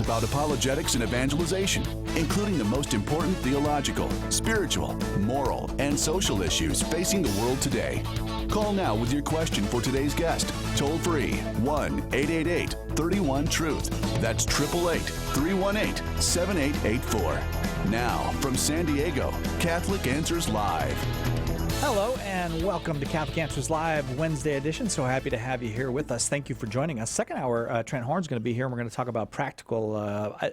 about apologetics and evangelization, including the most important theological, spiritual, moral, and social issues facing the world today. Call now with your question for today's guest. Toll free 1-888-31-TRUTH. That's 888-318-7884. Now, from San Diego, Catholic Answers Live. Hello and welcome to Catholic Answers Live Wednesday edition. So happy to have you here with us. Thank you for joining us. Second hour, Trent Horn's going to be here and we're going to talk about practical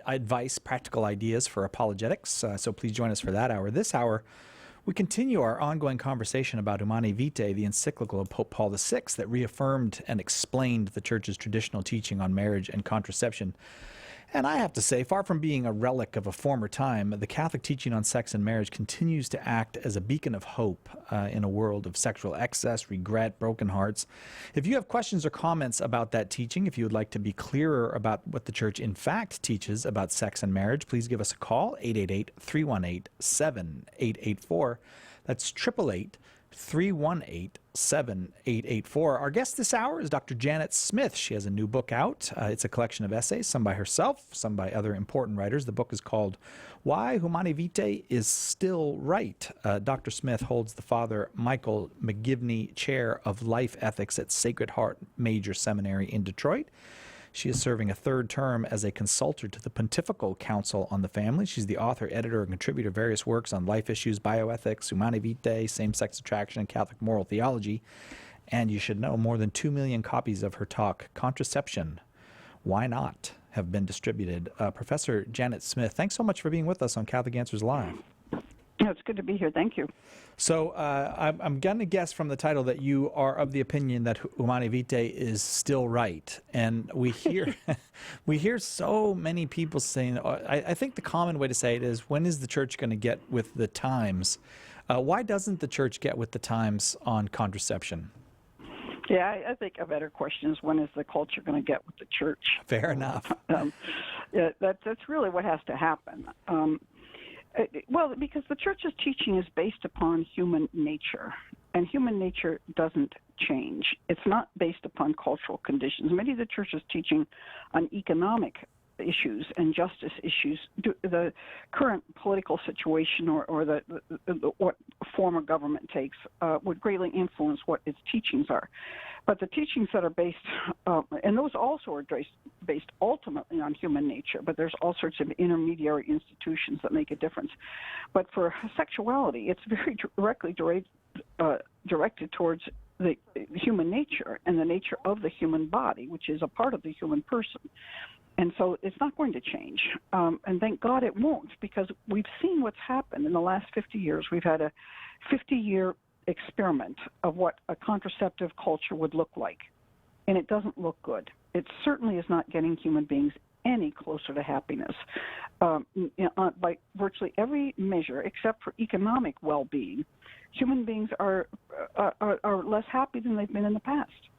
advice, practical ideas for apologetics. So please join us for that hour. This hour, we continue our ongoing conversation about Humanae Vitae, the encyclical of Pope Paul VI that reaffirmed and explained the Church's traditional teaching on marriage and contraception. And I have to say, far from being a relic of a former time, the Catholic teaching on sex and marriage continues to act as a beacon of hope in a world of sexual excess, regret, broken hearts. If you have questions or comments about that teaching, if you would like to be clearer about what the Church in fact teaches about sex and marriage, please give us a call, 888-318-7884. That's 888-318-7884. Our guest this hour is Dr. Janet Smith. She has a new book out. It's a collection of essays, some by herself, some by other important writers. The book is called Why Humanae Vitae is Still Right. Dr. Smith holds the Father Michael McGivney Chair of Life Ethics at Sacred Heart Major Seminary in Detroit. She is serving a third term as a consultant to the Pontifical Council on the Family. She's the author, editor, and contributor of various works on life issues, bioethics, Humanae Vitae, same-sex attraction, and Catholic moral theology. And you should know more than 2 million copies of her talk, Contraception, Why Not?, have been distributed. Professor Janet Smith, thanks so much for being with us on Catholic Answers Live. It's good to be here. Thank you. So I'm going to guess from the title that you are of the opinion that Humanae Vitae is still right. And we hear we hear so many people saying, I think the common way to say it is, when is the Church going to get with the times? Why doesn't the Church get with the times on contraception? Yeah, I think a better question is, when is the culture going to get with the Church? Fair enough. Yeah, that's really what has to happen. Well, because the Church's teaching is based upon human nature, and human nature doesn't change. It's not based upon cultural conditions. Many of the Church's teaching on economic issues and justice issues, the current political situation or what form of government takes would greatly influence what its teachings are. But the teachings that are based, and those also are based ultimately on human nature, but there's all sorts of intermediary institutions that make a difference. But for sexuality, it's very directly directed towards the human nature and the nature of the human body, which is a part of the human person. And so it's not going to change. And thank God it won't, because we've seen what's happened in the last 50 years. We've had a 50-year experiment of what a contraceptive culture would look like. And it doesn't look good. It certainly is not getting human beings any closer to happiness. By virtually every measure, except for economic well-being, human beings are less happy than they've been in the past.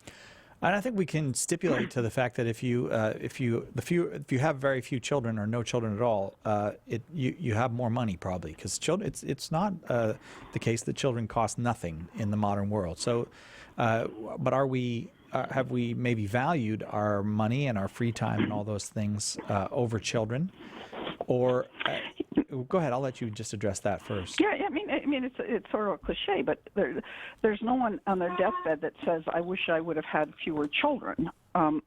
And I think we can stipulate to the fact that if you have very few children or no children at all, you have more money probably, because it's not the case that children cost nothing in the modern world. So, but have we maybe valued our money and our free time and all those things over children? Or go ahead, I'll let you just address that first. Yeah, I mean, it's sort of a cliche, but there's no one on their deathbed that says, "I wish I would have had fewer children," or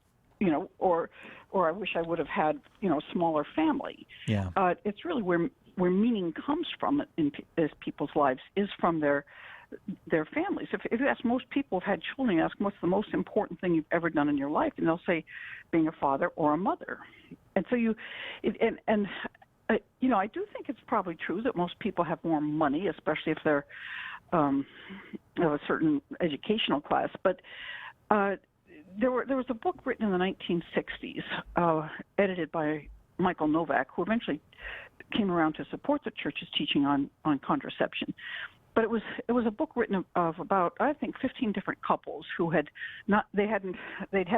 "I wish I would have had, a smaller family." Yeah. It's really where meaning comes from in people's lives is from their families. If you ask most people who've had children, you ask them, what's the most important thing you've ever done in your life, and they'll say, being a father or a mother. And so I do think it's probably true that most people have more money, especially if they're of a certain educational class. But there was a book written in the 1960s, edited by Michael Novak, who eventually came around to support the Church's teaching on contraception. But it was a book written of about, I think, 15 different couples who they'd had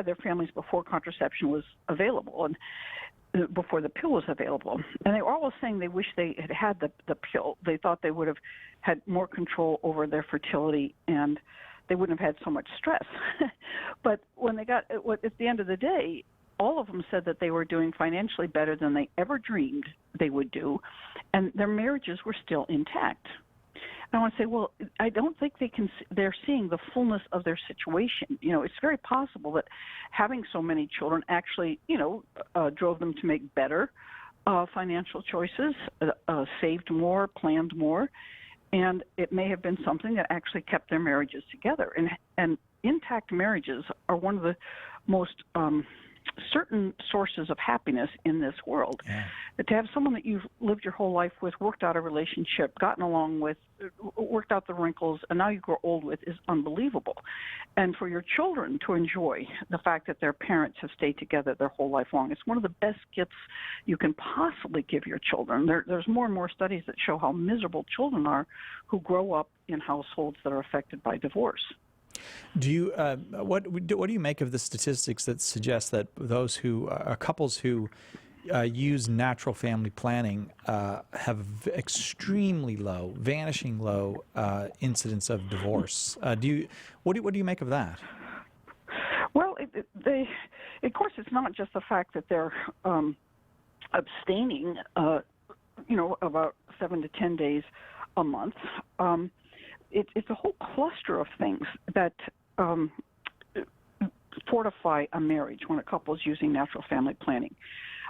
their families before contraception was available and before the pill was available. And they were all saying they wish they had the pill. They thought they would have had more control over their fertility and they wouldn't have had so much stress. But when they got at the end of the day, all of them said that they were doing financially better than they ever dreamed they would do, and their marriages were still intact. I want to say, well, I don't think they're seeing the fullness of their situation. It's very possible that having so many children actually, drove them to make better financial choices, saved more, planned more, and it may have been something that actually kept their marriages together. And intact marriages are one of the most certain sources of happiness in this world. Yeah. To have someone that you've lived your whole life with, worked out a relationship, gotten along with, worked out the wrinkles, and now you grow old with is unbelievable. And for your children to enjoy the fact that their parents have stayed together their whole life long, it's one of the best gifts you can possibly give your children. There's more and more studies that show how miserable children are who grow up in households that are affected by divorce. Do you what do you make of the statistics that suggest that those who couples who use natural family planning have extremely low, vanishing low incidence of divorce? What do you make of that? Well, of course, it's not just the fact that they're abstaining, about 7 to 10 days a month. It's a whole cluster of things that fortify a marriage when a couple is using natural family planning.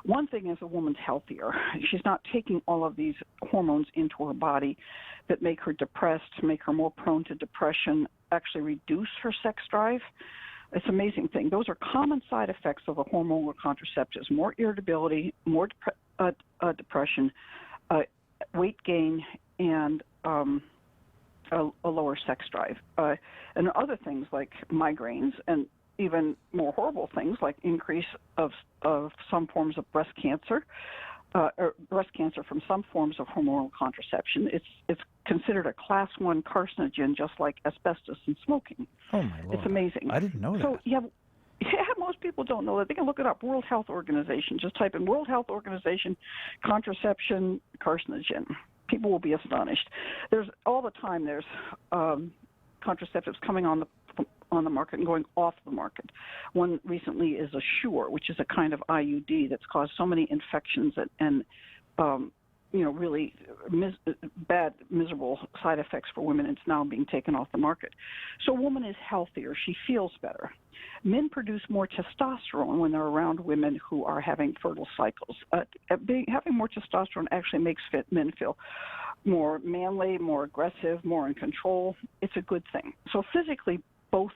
One thing is a woman's healthier. She's not taking all of these hormones into her body that make her depressed, make her more prone to depression, actually reduce her sex drive. It's an amazing thing. Those are common side effects of a hormonal contraceptives: more irritability, more depression, weight gain, and a lower sex drive. And other things like migraines, and even more horrible things like increase of some forms of breast cancer, or breast cancer from some forms of hormonal contraception. It's considered a class 1 carcinogen, just like asbestos and smoking. Oh my Lord! It's amazing. I didn't know that. So yeah, most people don't know that. They can look it up. World Health Organization. Just type in World Health Organization contraception carcinogen. People will be astonished. There's all the time. There's contraceptives coming on the market and going off the market. One recently is Assure, which is a kind of IUD that's caused so many infections and really bad, miserable side effects for women. It's now being taken off the market. So a woman is healthier. She feels better. Men produce more testosterone when they're around women who are having fertile cycles. Having more testosterone actually makes men feel more manly, more aggressive, more in control. It's a good thing. So physically, both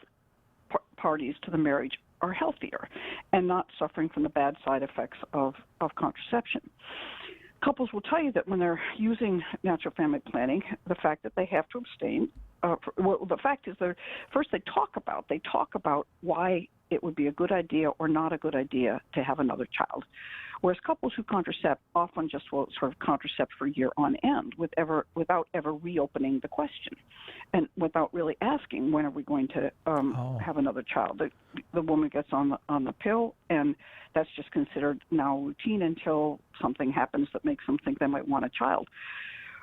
parties to the marriage are healthier and not suffering from the bad side effects of contraception. Couples will tell you that when they're using natural family planning, the fact that they have to abstain, the fact is that first they talk about why it would be a good idea or not a good idea to have another child. Whereas couples who contracept often just will sort of contracept for a year on end without ever reopening the question and without really asking, when are we going to have another child? The woman gets on the pill, and that's just considered now routine until something happens that makes them think they might want a child.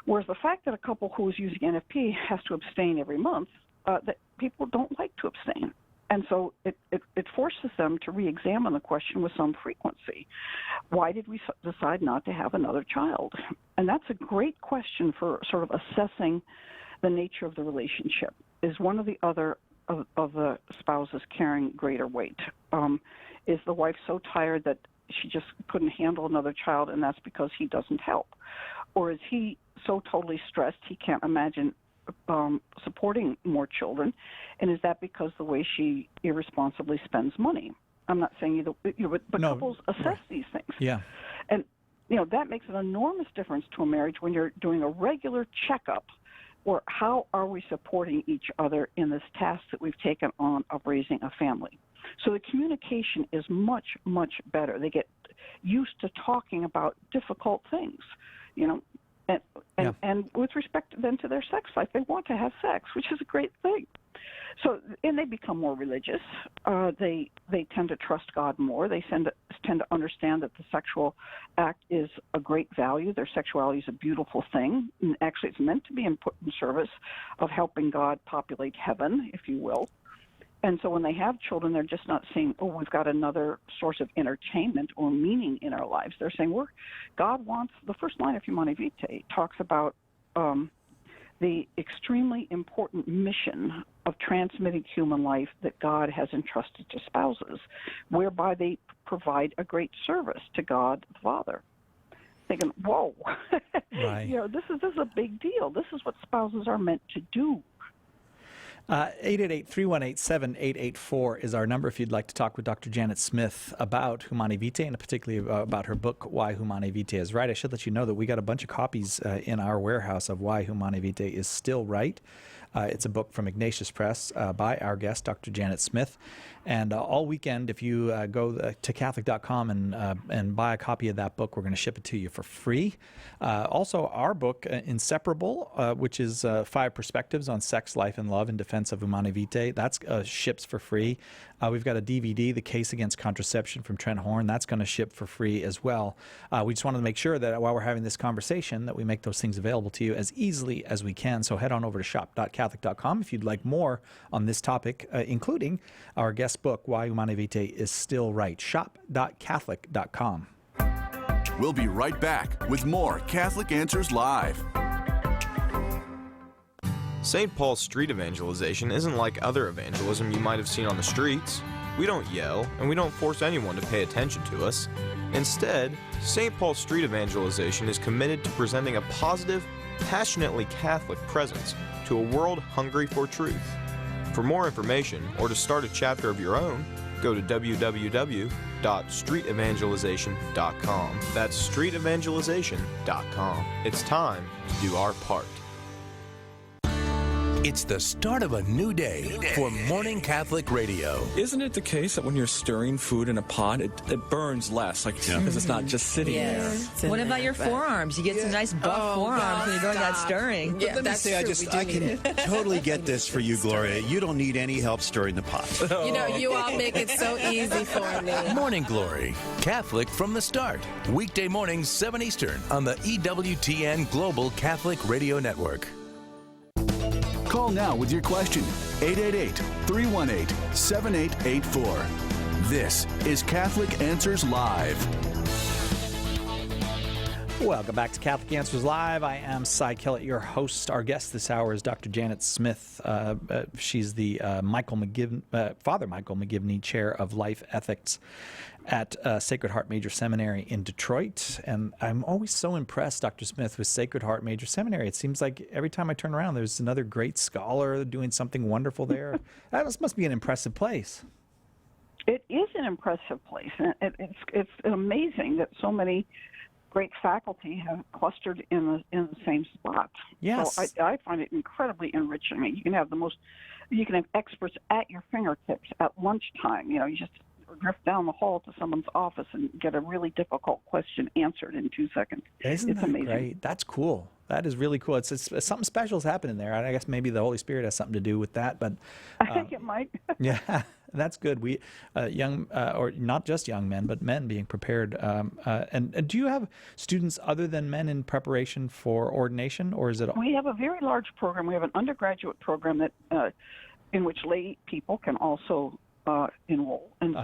Whereas the fact that a couple who is using NFP has to abstain every month, that people don't like to abstain. And so it forces them to re-examine the question with some frequency. Why did we decide not to have another child? And that's a great question for sort of assessing the nature of the relationship. Is one of the other of the spouses carrying greater weight? Is the wife so tired that she just couldn't handle another child, and that's because he doesn't help? Or is he so totally stressed he can't imagine supporting more children, and is that because the way she irresponsibly spends money? I'm not saying either, but no, couples assess these things. Yeah, and that makes an enormous difference to a marriage when you're doing a regular checkup, or how are we supporting each other in this task that we've taken on of raising a family. So the communication is much, much better. They get used to talking about difficult things, And with respect then to their sex life, they want to have sex, which is a great thing. So, and they become more religious. They tend to trust God more. They tend to understand that the sexual act is a great value. Their sexuality is a beautiful thing. And actually, it's meant to be put in service of helping God populate heaven, if you will. And so when they have children, they're just not saying, oh, we've got another source of entertainment or meaning in our lives. They're saying, God wants, the first line of Humanae Vitae talks about the extremely important mission of transmitting human life that God has entrusted to spouses, whereby they provide a great service to God the Father. Thinking, whoa, Right. This is a big deal. This is what spouses are meant to do. 888-318-7884 is our number if you'd like to talk with Dr. Janet Smith about Humanae Vitae, and particularly about her book, Why Humanae Vitae is Right. I should let you know that we got a bunch of copies in our warehouse of Why Humanae Vitae is Still Right. It's a book from Ignatius Press by our guest, Dr. Janet Smith. And all weekend, if you go to Catholic.com and buy a copy of that book, we're going to ship it to you for free. Also, our book, Inseparable, which is 5 perspectives on sex, life, and love in defense of Humanae Vitae, that's ships for free. We've got a DVD, The Case Against Contraception from Trent Horn. That's going to ship for free as well. We just wanted to make sure that while we're having this conversation, that we make those things available to you as easily as we can. So head on over to shop.catholic.com if you'd like more on this topic, including our guest book, Why Humanae Vitae is Still Right. Shop.catholic.com. We'll be right back with more Catholic Answers Live. St. Paul's street evangelization isn't like other evangelism you might have seen on the streets. We don't yell, and we don't force anyone to pay attention to us. Instead, St. Paul's street evangelization is committed to presenting a positive, passionately Catholic presence to a world hungry for truth. For more information, or to start a chapter of your own, go to www.streetevangelization.com. That's streetevangelization.com. It's time to do our part. It's the start of a new day for Morning Catholic Radio. Isn't it the case that when you're stirring food in a pot, it burns less, because it's not just sitting there? What about your forearms? You get some nice buff forearms when you're doing that stirring. Yeah, that's true. I can totally get this for you, Gloria. You don't need any help stirring the pot. You all make it so easy for me. Morning Glory, Catholic from the start. Weekday mornings, 7 Eastern on the EWTN Global Catholic Radio Network. Call now with your question. 888-318-7884. This is Catholic Answers Live. Welcome back to Catholic Answers Live. I am Cy Kellett, your host. Our guest this hour is Dr. Janet Smith. She's the Father Michael McGivney Chair of Life Ethics at Sacred Heart Major Seminary in Detroit. And I'm always so impressed, Dr. Smith, with Sacred Heart Major Seminary. It seems like every time I turn around, there's another great scholar doing something wonderful there. That must be an impressive place. It is an impressive place. And it's amazing that so many great faculty have clustered in the same spot. Yes. So I find it incredibly enriching. You can have experts at your fingertips at lunchtime. You just drift down the hall to someone's office and get a really difficult question answered in 2 seconds. Isn't it's that amazing. Great? That's cool. That is really cool. It's something special's happening there. I guess maybe the Holy Spirit has something to do with that. But I think it might. Yeah, that's good. We young, or not just young men, but men being prepared. And do you have students other than men in preparation for ordination, or is it? We have a very large program. We have an undergraduate program that in which lay people can also enroll, and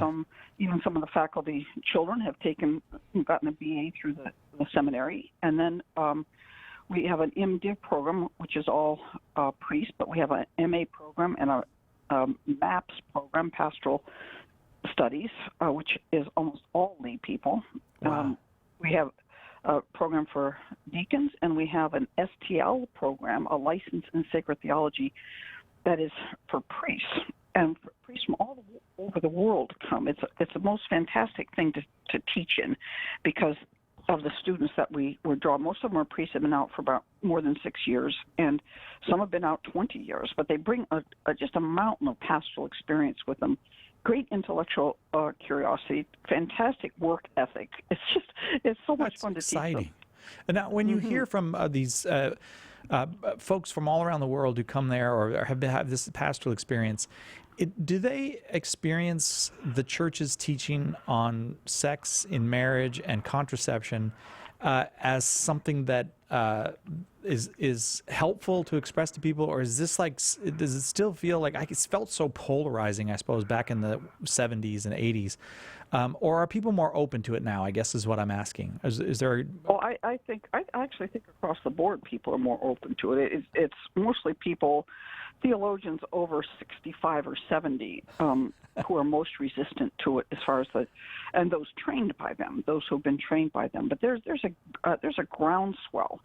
even some of the faculty children have gotten a BA through the seminary, and then we have an MDiv program, which is all priests, but we have an MA program and a MAPS program, Pastoral Studies, which is almost all lay people. Wow. We have a program for deacons, and we have an STL program, a license in sacred theology, that is for priests. And priests from all over the world come. It's the most fantastic thing to teach in, because of the students that we draw. Most of them are priests, have been out for about more than 6 years, and some have been out 20 years. But they bring just a mountain of pastoral experience with them. Great intellectual curiosity, fantastic work ethic. It's so much fun to teach them. And now, when you hear from these folks from all around the world who come there or have this pastoral experience, do they experience the church's teaching on sex in marriage and contraception as something that is helpful to express to people, or is this like, does it still feel like it felt so polarizing, I suppose, back in the 70s and 80s, or are people more open to it now, I guess is what I'm asking. Is there? Well, I actually think across the board people are more open to it. It's mostly people, theologians over 65 or 70, who are most resistant to it, as far as and those trained by them, those who've been trained by them. But there's a groundswell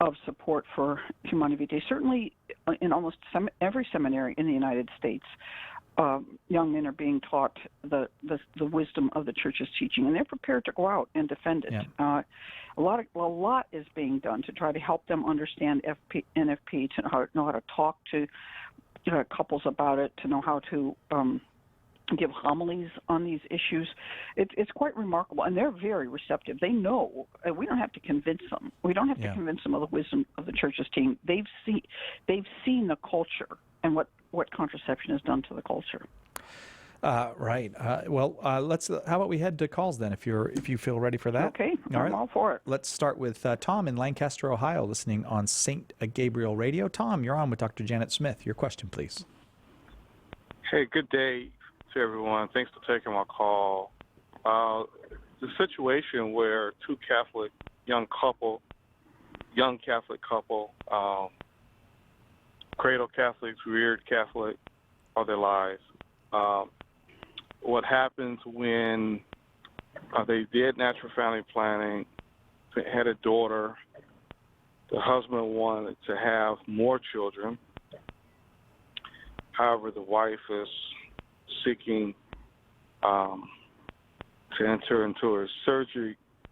of support for Humanae Vitae. Certainly, in almost every seminary in the United States, young men are being taught the wisdom of the Church's teaching, and they're prepared to go out and defend it. Yeah. A lot is being done to try to help them understand NFP, to know how to talk to couples about it, to know how to give homilies on these issues. It's quite remarkable, and they're very receptive. They know. We don't have to convince them. We don't have to convince them of the wisdom of the Church's teaching. They've seen the culture and what contraception has done to the culture. Right. Let's. How about we head to calls then, if you feel ready for that? Okay. I'm all for it. Let's start with Tom in Lancaster, Ohio, listening on St. Gabriel Radio. Tom, you're on with Dr. Janet Smith. Your question, please. Hey, good day to everyone. Thanks for taking my call. The situation where two young Catholic couple, cradle Catholics, reared Catholic all their lives. What happens when they did natural family planning, had a daughter, the husband wanted to have more children. However, the wife is seeking to enter into a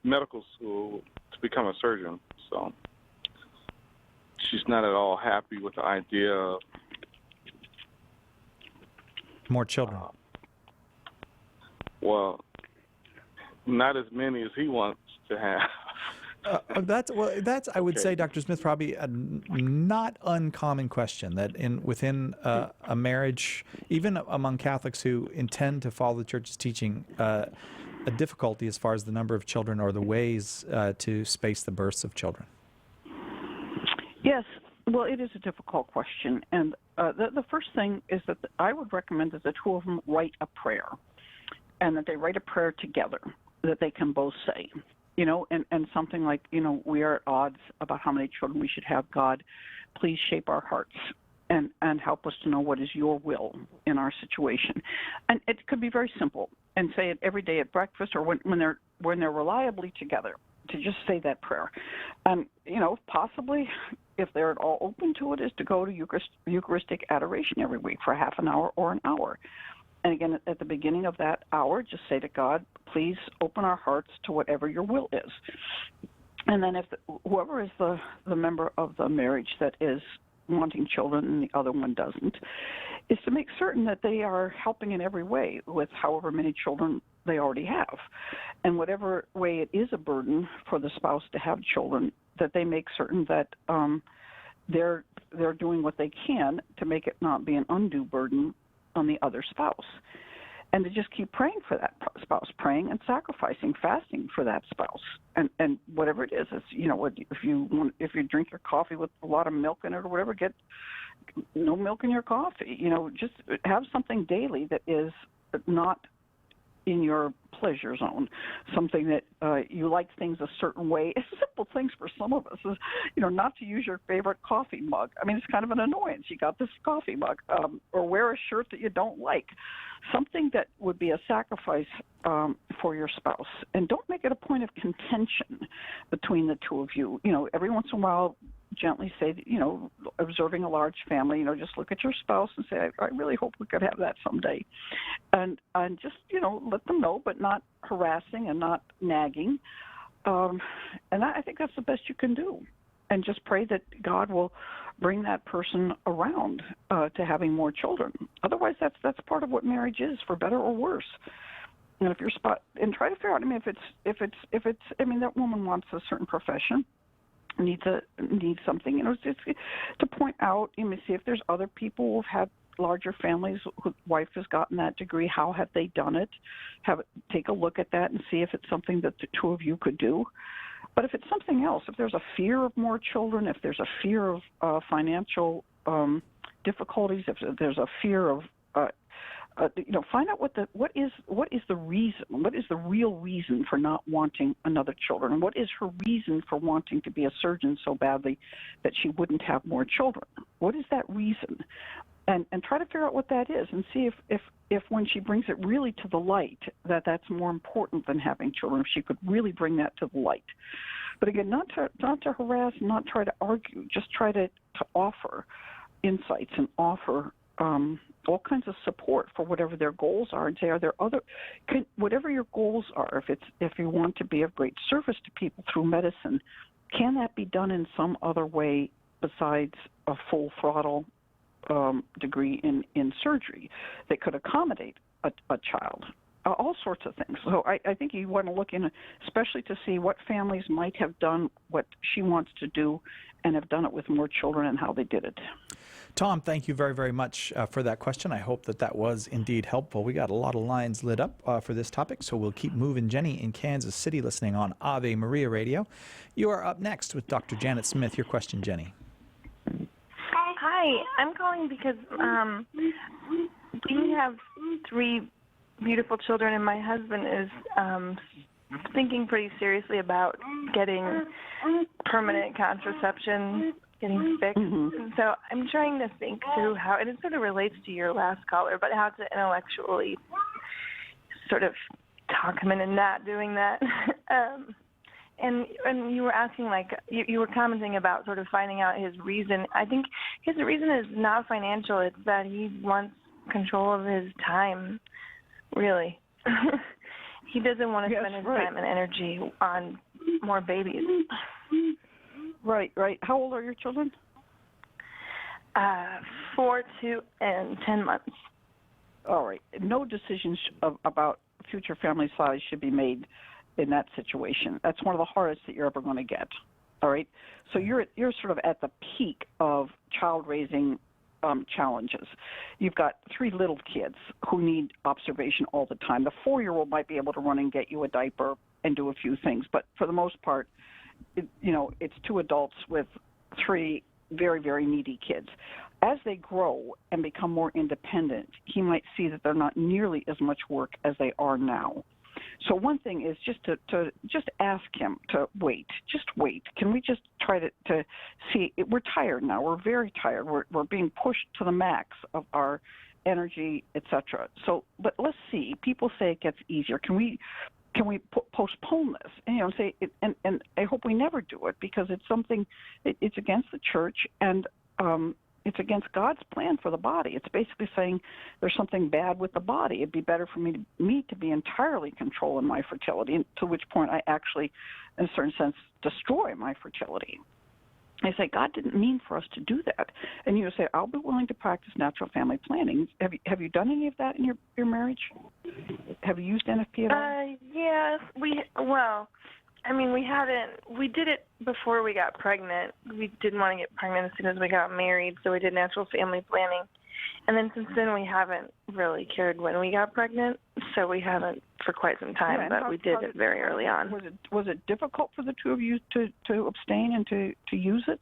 medical school to become a surgeon. So she's not at all happy with the idea of more children. Well, not as many as he wants to have. That's I would say, Dr. Smith, probably a not uncommon question that within a marriage, even among Catholics who intend to follow the Church's teaching, a difficulty as far as the number of children or the ways to space the births of children. Yes, well, it is a difficult question, and the first thing is that I would recommend that the two of them write a prayer, and that they write a prayer together that they can both say. And something like, we are at odds about how many children we should have. God, please shape our hearts and help us to know what is your will in our situation. And it could be very simple, and say it every day at breakfast or when they're reliably together, to just say that prayer. And, possibly, if they're at all open to it, is to go to Eucharistic adoration every week for half an hour or an hour. And again, at the beginning of that hour, just say to God, please open our hearts to whatever your will is. And then if whoever is the member of the marriage that is wanting children and the other one doesn't, is to make certain that they are helping in every way with however many children they already have. And whatever way it is a burden for the spouse to have children, that they make certain that they're doing what they can to make it not be an undue burden on the other spouse, and to just keep praying for that spouse, praying and sacrificing, fasting for that spouse, and whatever it is, if you drink your coffee with a lot of milk in it or whatever, get no milk in your coffee. Just have something daily that is not in your pleasure zone, something that you like things a certain way. It's simple things for some of us is, not to use your favorite coffee mug. I mean, it's kind of an annoyance. You got this coffee mug, or wear a shirt that you don't like. Something that would be a sacrifice for your spouse. And don't make it a point of contention between the two of you. Every once in a while, gently say, observing a large family, just look at your spouse and say, I really hope we could have that someday. And just, let them know, but not harassing and not nagging. And I think that's the best you can do. And just pray that God will bring that person around to having more children. Otherwise, that's part of what marriage is, for better or worse. And if you're and try to figure out, if it's, that woman wants a certain profession, needs something, just to point out, see if there's other people who've had larger families whose wife has gotten that degree. How have they done it? Take a look at that and see if it's something that the two of you could do. But if it's something else, if there's a fear of more children, if there's a fear of financial difficulties, if there's a fear of find out what is the reason, what is the real reason for not wanting another children, and what is her reason for wanting to be a surgeon so badly that she wouldn't have more children. What is that reason? And try to figure out what that is, and see if when she brings it really to the light, that's more important than having children, if she could really bring that to the light. But again, not to harass, not try to argue, just try to offer insights and offer all kinds of support for whatever their goals are, and say, are there whatever your goals are, if you want to be of great service to people through medicine, can that be done in some other way besides a full throttle degree in surgery that could accommodate a child? All sorts of things. So I think you want to look in, especially to see what families might have done what she wants to do and have done it with more children and how they did it. Tom, thank you very, very much for that question. I hope that was indeed helpful. We got a lot of lines lit up for this topic, so we'll keep moving. Jenny in Kansas City listening on Ave Maria Radio. You are up next with Dr. Janet Smith. Your question, Jenny. Hi, I'm calling because we have 3 beautiful children, and my husband is thinking pretty seriously about getting permanent contraception, getting fixed. And so I'm trying to think through how, and it sort of relates to your last caller, but how to intellectually sort of talk him into not doing that. And you were asking, like, you were commenting about sort of finding out his reason. I think his reason is not financial. It's that he wants control of his time, really. He doesn't want to spend his time and energy on more babies. Right. How old are your children? 4, 2, and 10 months. All right. No decisions about future family size should be made in that situation. That's one of the hardest that you're ever going to get. All right. So you're sort of at the peak of child raising challenges. You've got 3 little kids who need observation all the time. The 4-year-old might be able to run and get you a diaper and do a few things, but for the most part, it's 2 adults with 3 very, very needy kids. As they grow and become more independent, he might see that they're not nearly as much work as they are now. So one thing is just to just ask him to wait. Just wait. Can we just try to see? We're tired now. We're very tired. We're being pushed to the max of our energy, etc. So, but let's see. People say it gets easier. Can we postpone this? And say and I hope we never do it, because it's something. It's against the church, and it's against God's plan for the body. It's basically saying there's something bad with the body. It'd be better for me to be entirely controlling my fertility, to which point I actually, in a certain sense, destroy my fertility. I say, God didn't mean for us to do that. And you say, I'll be willing to practice natural family planning. Have you done any of that in your marriage? Have you used NFP at all? Yes. We did it before we got pregnant. We didn't want to get pregnant as soon as we got married, so we did natural family planning. And then since then, we haven't really cared when we got pregnant, so we haven't for quite some time, but we did it very early on. Was it difficult for the 2 of you to abstain and to use it?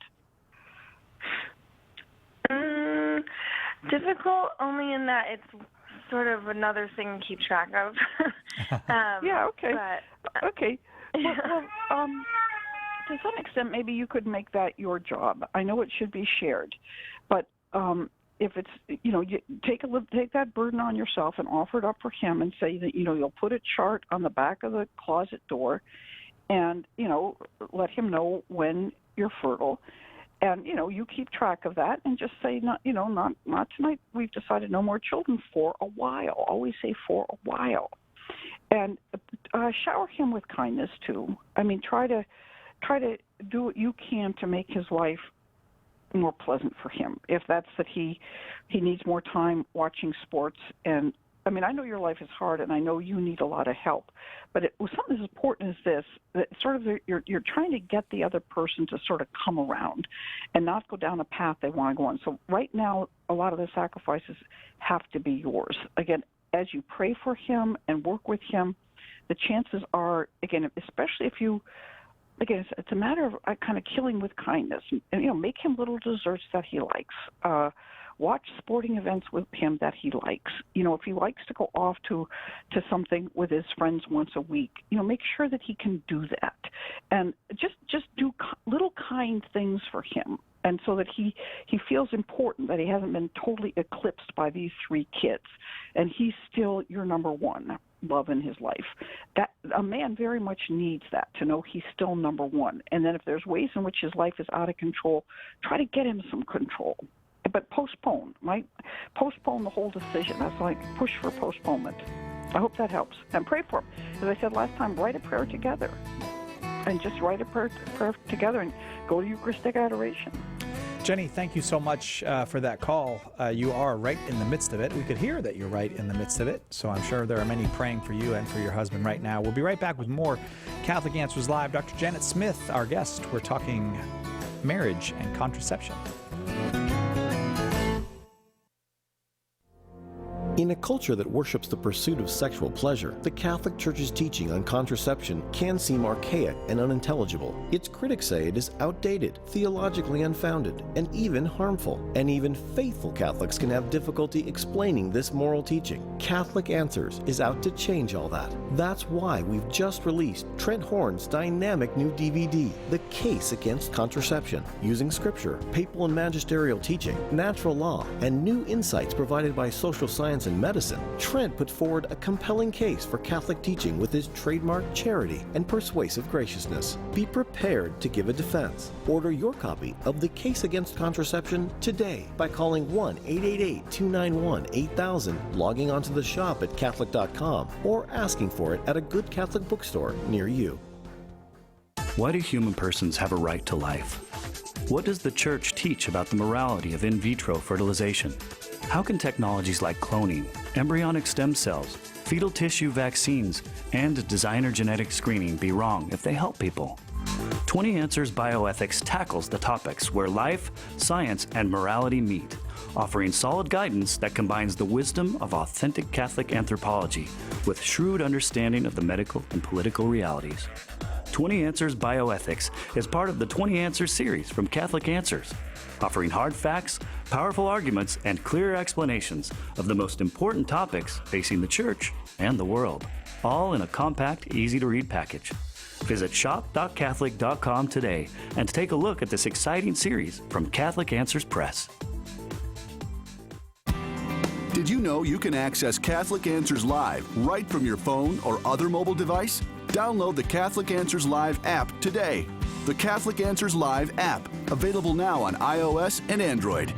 Difficult only in that it's sort of another thing to keep track of. Yeah, okay. But, okay. Well, to some extent, maybe you could make that your job. I know it should be shared, but if it's, you take that burden on yourself and offer it up for him, and say that you'll put a chart on the back of the closet door, and let him know when you're fertile, and you keep track of that, and just say not tonight. We've decided no more children for a while. Always say for a while. And shower him with kindness too. I mean, try to do what you can to make his life more pleasant for him. If that's that he needs more time watching sports, and I mean, I know your life is hard, and I know you need a lot of help. But something as important as this, that sort of you're trying to get the other person to sort of come around, and not go down a path they want to go on. So right now, a lot of the sacrifices have to be yours. Again, as you pray for him and work with him, the chances are, again, especially if you again, it's a matter of kind of killing with kindness. And, make him little desserts that he likes. Watch sporting events with him that he likes. If he likes to go off to something with his friends once a week, make sure that he can do that. And just do little kind things for him. And so that he feels important, that he hasn't been totally eclipsed by these 3 kids. And he's still your number one love in his life. That a man very much needs that, to know he's still number one. And then if there's ways in which his life is out of control, try to get him some control. But postpone, right? Postpone the whole decision. That's like push for postponement. I hope that helps. And pray for him. As I said last time, write a prayer together. And just write a prayer together and go to Eucharistic adoration. Jenny, thank you so much for that call. You are right in the midst of it. We could hear that you're right in the midst of it. So I'm sure there are many praying for you and for your husband right now. We'll be right back with more Catholic Answers Live. Dr. Janet Smith, our guest. We're talking marriage and contraception. In a culture that worships the pursuit of sexual pleasure, the Catholic Church's teaching on contraception can seem archaic and unintelligible. Its critics say it is outdated, theologically unfounded, and even harmful. And even faithful Catholics can have difficulty explaining this moral teaching. Catholic Answers is out to change all that. That's why we've just released Trent Horn's dynamic new DVD, The Case Against Contraception, using scripture, papal and magisterial teaching, natural law, and new insights provided by social science and medicine. Trent put forward a compelling case for Catholic teaching with his trademark charity and persuasive graciousness. Be prepared to give a defense. Order your copy of The Case Against Contraception today by calling 1-888-291-8000, logging onto the shop at Catholic.com, or asking for it at a good Catholic bookstore near you. Why do human persons have a right to life? What does the Church teach about the morality of in vitro fertilization? How can technologies like cloning, embryonic stem cells, fetal tissue vaccines, and designer genetic screening be wrong if they help people? 20 Answers Bioethics tackles the topics where life, science, and morality meet, offering solid guidance that combines the wisdom of authentic Catholic anthropology with shrewd understanding of the medical and political realities. 20 Answers Bioethics is part of the 20 Answers series from Catholic Answers, offering hard facts, powerful arguments, and clear explanations of the most important topics facing the Church and the world, all in a compact, easy-to-read package. Visit shop.catholic.com today and take a look at this exciting series from Catholic Answers Press. Did you know you can access Catholic Answers Live right from your phone or other mobile device? Download the Catholic Answers Live app today. The Catholic Answers Live app, available now on iOS and Android.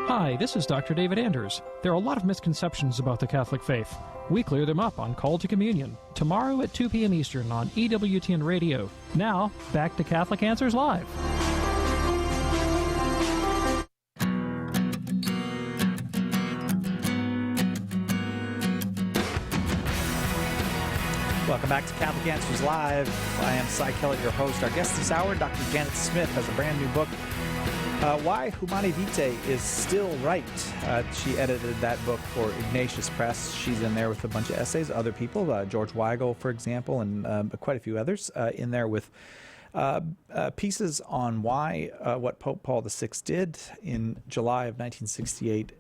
Hi, this is Dr. David Anders. There are a lot of misconceptions about the Catholic faith. We clear them up on Call to Communion, tomorrow at 2 p.m. Eastern on EWTN Radio. Now, back to Catholic Answers Live. Welcome back to Catholic Answers Live. I am Cy Kellett, your host. Our guest this hour, Dr. Janet Smith, has a brand new book, Why Humanae Vitae is Still Right. She edited that book for Ignatius Press. She's in there with a bunch of essays, other people, George Weigel, for example, and quite a few others in there with pieces on why what Pope Paul VI did in July of 1968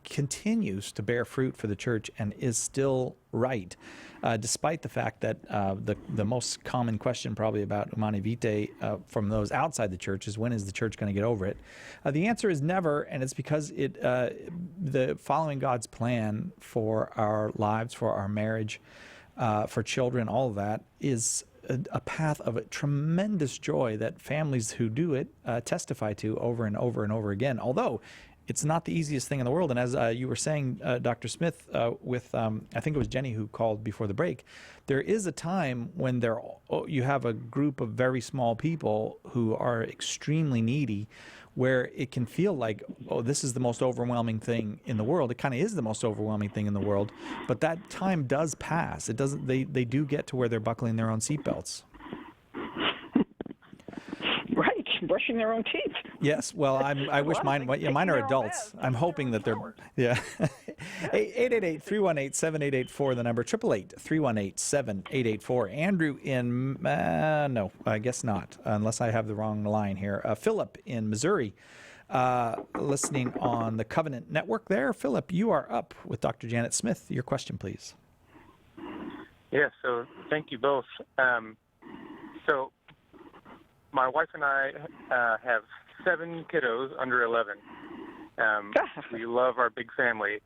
continues to bear fruit for the Church and is still right, despite the fact that the most common question probably about Humanae Vitae from those outside the Church is, when is the Church going to get over it? The answer is never, and it's because the following God's plan for our lives, for our marriage, for children, all of that is a path of a tremendous joy that families who do it testify to over and over and over again, although it's not the easiest thing in the world. And as you were saying, Dr. Smith, with I think it was Jenny who called before the break, there is a time when you have a group of very small people who are extremely needy, where it can feel like, oh, this is the most overwhelming thing in the world. It kind of is the most overwhelming thing in the world, but that time does pass. It doesn't. They do get to where they're buckling their own seatbelts. Right, brushing their own teeth. Yes, well, I wish mine are adults. I'm hoping that they're, yeah. 888-318-7884, the number, 888-318-7884. Andrew in, no, I guess not, unless I have the wrong line here. Philip in Missouri, listening on the Covenant Network there. Philip, you are up with Dr. Janet Smith. Your question, please. Yeah, so thank you both. So my wife and I have 7 kiddos under 11. We love our big family,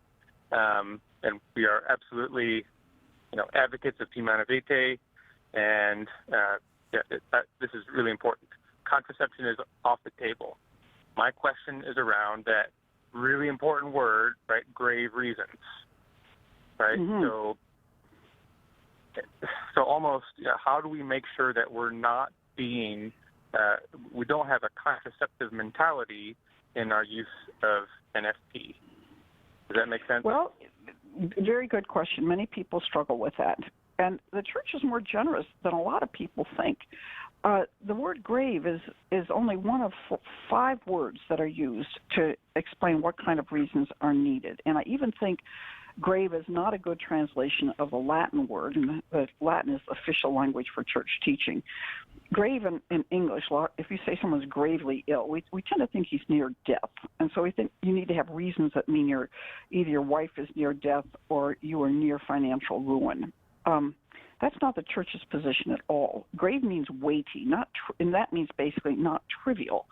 and we are absolutely, advocates of Humanae Vitae, and this is really important. Contraception is off the table. My question is around that really important word, right? Grave reasons, right? Mm-hmm. So almost, how do we make sure that we're not being we don't have a contraceptive mentality in our use of NFP. Does that make sense? Well, very good question. Many people struggle with that. And the church is more generous than a lot of people think. The word grave is only one of 5 words that are used to explain what kind of reasons are needed. And I even think grave is not a good translation of the Latin word, and the Latin is the official language for church teaching. Grave in English, if you say someone's gravely ill, we tend to think he's near death. And so we think you need to have reasons that mean either your wife is near death or you are near financial ruin. That's not the church's position at all. Grave means weighty, and that means basically not trivial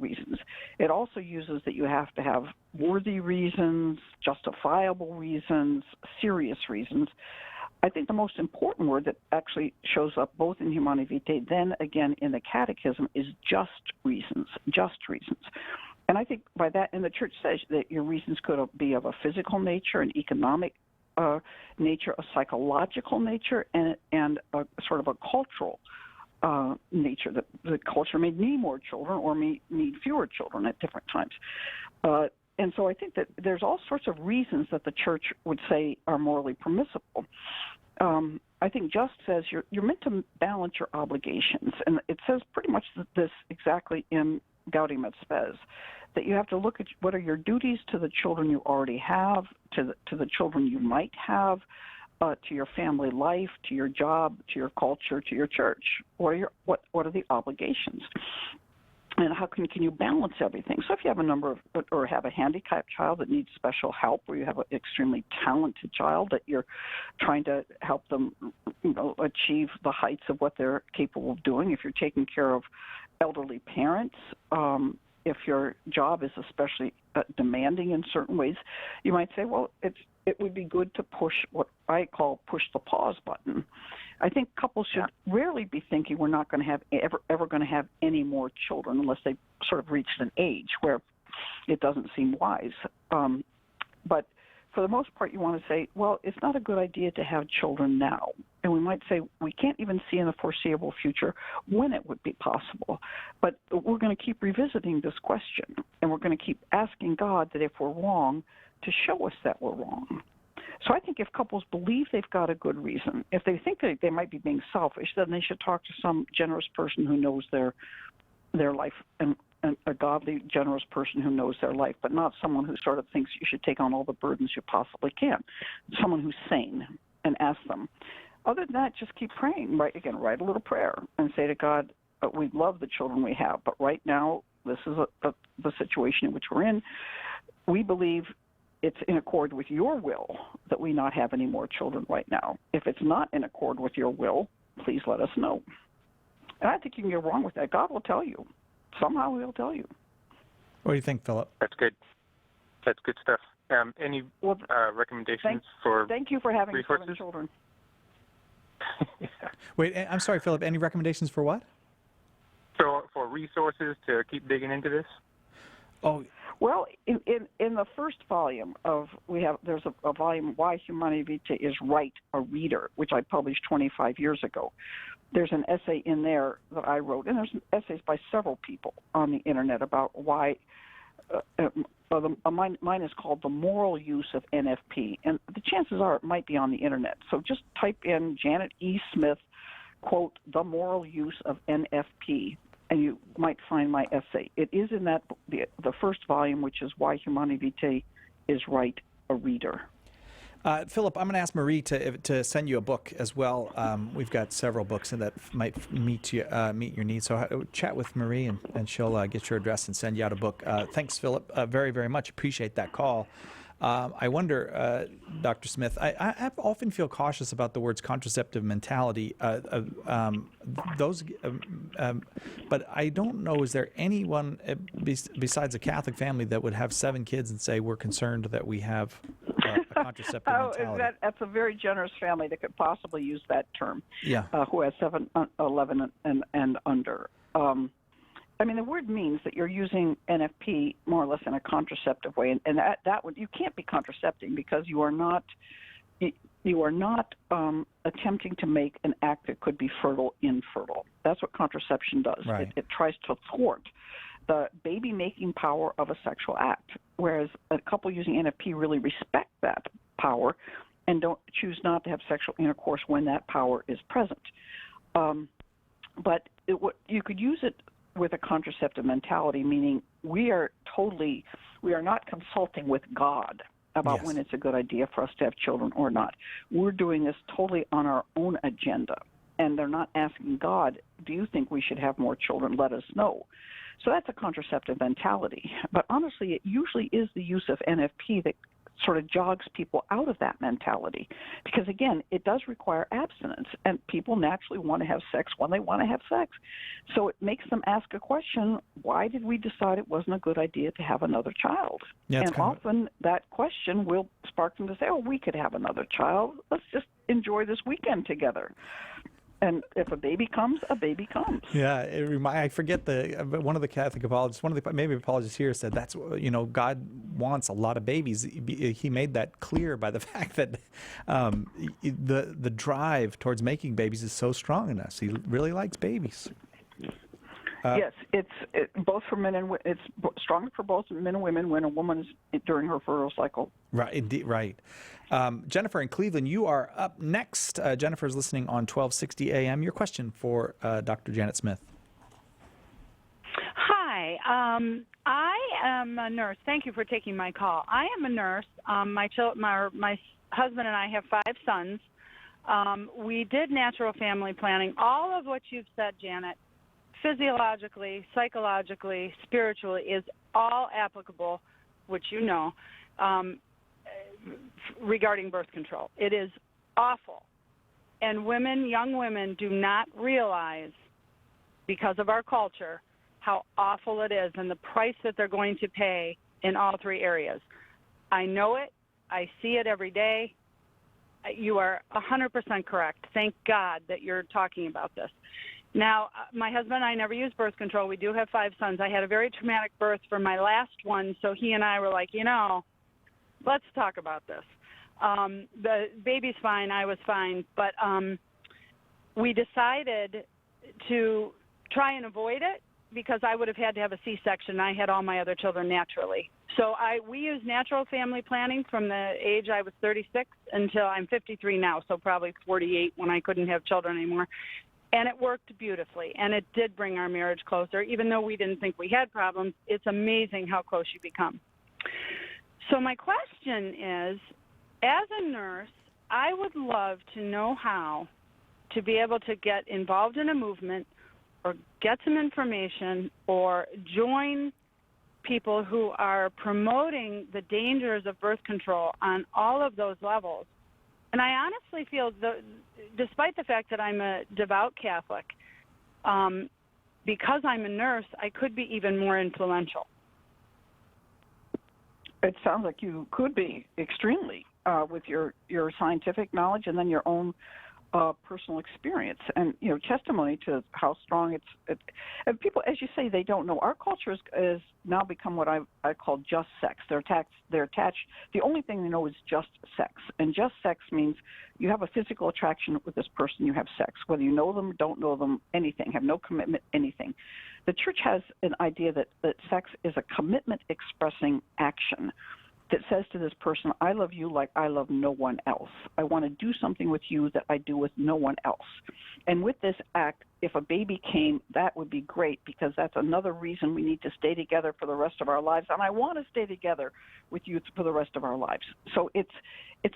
reasons. It also uses that you have to have worthy reasons, justifiable reasons, serious reasons. I think the most important word that actually shows up both in Humanae Vitae, then again in the Catechism, is just reasons. And I think by that, and the church says that your reasons could be of a physical nature, an economic nature, a psychological nature, and a sort of a cultural nature. That the culture may need more children or may need fewer children at different times. And so I think that there's all sorts of reasons that the church would say are morally permissible. I think just says you're meant to balance your obligations, and it says pretty much this exactly in Gaudium et Spes, that you have to look at what are your duties to the children you already have, to the children you might have, to your family life, to your job, to your culture, to your church. What are the obligations? And how can you balance everything? So if you have have a handicapped child that needs special help, or you have an extremely talented child that you're trying to help them, achieve the heights of what they're capable of doing, if you're taking care of elderly parents, if your job is especially demanding in certain ways, you might say, well, it would be good to push what I call push the pause button. I think couples should rarely be thinking we're not going to have ever going to have any more children unless they sort of reached an age where it doesn't seem wise. But for the most part, you want to say, well, it's not a good idea to have children now. And we might say we can't even see in the foreseeable future when it would be possible. But we're going to keep revisiting this question, and we're going to keep asking God that if we're wrong, to show us that we're wrong. So I think if couples believe they've got a good reason, if they think that they might be being selfish, then they should talk to some generous person who knows their life, and a godly, generous person who knows their life, but not someone who sort of thinks you should take on all the burdens you possibly can. Someone who's sane, and ask them. Other than that, just keep praying. Write a little prayer and say to God, we love the children we have, but right now this is the situation in which we're in. We believe it's in accord with your will that we not have any more children right now. If it's not in accord with your will, please let us know. And I think you can get wrong with that. God will tell you. Somehow he'll tell you. What do you think, Philip? That's good. That's good stuff. Any recommendations for Thank you for having resources? 7 children. Yeah. Wait, I'm sorry, Philip. Any recommendations for what? For resources to keep digging into this? Oh, well, in the first volume there's a volume, Why Humanae Vitae is Right, a Reader, which I published 25 years ago. There's an essay in there that I wrote, and there's essays by several people on the internet about why. Mine is called The Moral Use of NFP, and the chances are it might be on the internet. So just type in Janet E. Smith, quote, The Moral Use of NFP, and you might find my essay. It is in that the first volume, which is Why Humanae Vitae is Right, a Reader. Philip, I'm going to ask Marie to send you a book as well. We've got several books that might meet your needs. So chat with Marie, and she'll get your address and send you out a book. Thanks, Philip, very, very much. Appreciate that call. I wonder, Dr. Smith, I often feel cautious about the words contraceptive mentality. But I don't know, is there anyone besides a Catholic family that would have 7 kids and say we're concerned that we have a contraceptive mentality? That's a very generous family that could possibly use that term. Yeah. Who has 7, 11, and under. I mean, the word means that you're using NFP more or less in a contraceptive way, and that would, you can't be contracepting because you are not attempting to make an act that could be fertile infertile. That's what contraception does. Right. It tries to thwart the baby-making power of a sexual act, whereas a couple using NFP really respect that power and don't choose not to have sexual intercourse when that power is present. But you could use it with a contraceptive mentality, meaning we are not consulting with God about when it's a good idea for us to have children or not. We're doing this totally on our own agenda, and they're not asking God, do you think we should have more children? Let us know. So that's a contraceptive mentality. But honestly, it usually is the use of NFP that sort of jogs people out of that mentality, because again, it does require abstinence, and people naturally want to have sex when they want to have sex. So it makes them ask a question: why did we decide it wasn't a good idea to have another child? Yeah, and often that question will spark them to say, oh, we could have another child. Let's just enjoy this weekend together. And if a baby comes, a baby comes. Yeah, I forget one of the Catholic apologists, maybe apologists here said that's, God wants a lot of babies. He made that clear by the fact that the drive towards making babies is so strong in us. He really likes babies. Yes, it's both for men and it's stronger for both men and women when a woman is during her fertile cycle. Right, indeed, right. Jennifer in Cleveland, you are up next. Jennifer's listening on 1260 AM. Your question for Dr. Janet Smith. Hi, I am a nurse. Thank you for taking my call. I am a nurse. My husband and I have 5 sons. We did natural family planning. All of what you've said, Janet, physiologically, psychologically, spiritually, is all applicable, which you know, regarding birth control. It is awful. And young women do not realize, because of our culture, how awful it is and the price that they're going to pay in all 3 areas. I know it. I see it every day. You are 100% correct. Thank God that you're talking about this. Now, my husband and I never used birth control. We do have 5 sons. I had a very traumatic birth for my last one, so he and I were like, let's talk about this. The baby's fine. I was fine. But we decided to try and avoid it because I would have had to have a C-section. I had all my other children naturally. So we used natural family planning from the age I was 36 until I'm 53 now, so probably 48 when I couldn't have children anymore. And it worked beautifully, and it did bring our marriage closer. Even though we didn't think we had problems, it's amazing how close you become. So my question is, as a nurse, I would love to know how to be able to get involved in a movement or get some information or join people who are promoting the dangers of birth control on all of those levels. And I honestly feel, despite the fact that I'm a devout Catholic, because I'm a nurse, I could be even more influential. It sounds like you could be extremely with your scientific knowledge and then your own personal experience and testimony to how strong it's. And people, as you say, they don't know. Our culture has now become what I call just sex. They're attached. The only thing they know is just sex, and just sex means you have a physical attraction with this person. You have sex, whether you know them, don't know them, anything. Have no commitment, anything. The church has an idea that sex is a commitment-expressing action that says to this person, I love you like I love no one else. I want to do something with you that I do with no one else. And with this act, if a baby came, that would be great, because that's another reason we need to stay together for the rest of our lives. And I want to stay together with you for the rest of our lives. So it's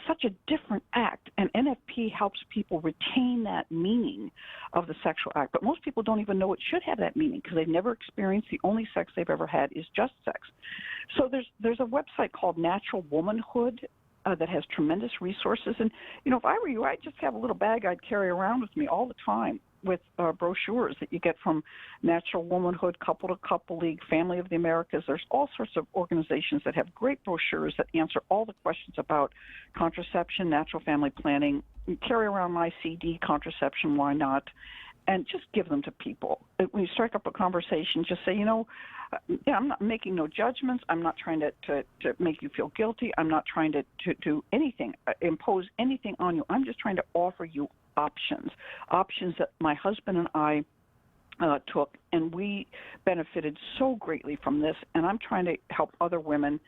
such a different act, and NFP helps people retain that meaning of the sexual act. But most people don't even know it should have that meaning because they've never experienced. The only sex they've ever had is just sex. So there's a website called Natural Womanhood that has tremendous resources. And, if I were you, I'd just have a little bag I'd carry around with me all the time with brochures that you get from Natural Womanhood, Couple to Couple League, Family of the Americas. There's all sorts of organizations that have great brochures that answer all the questions about contraception, natural family planning. You carry around my CD, Contraception, Why Not? And just give them to people. When you strike up a conversation, just say, I'm not making no judgments. I'm not trying to make you feel guilty. I'm not trying to do anything, impose anything on you. I'm just trying to offer you options that my husband and I took, and we benefited so greatly from this, and I'm trying to help other women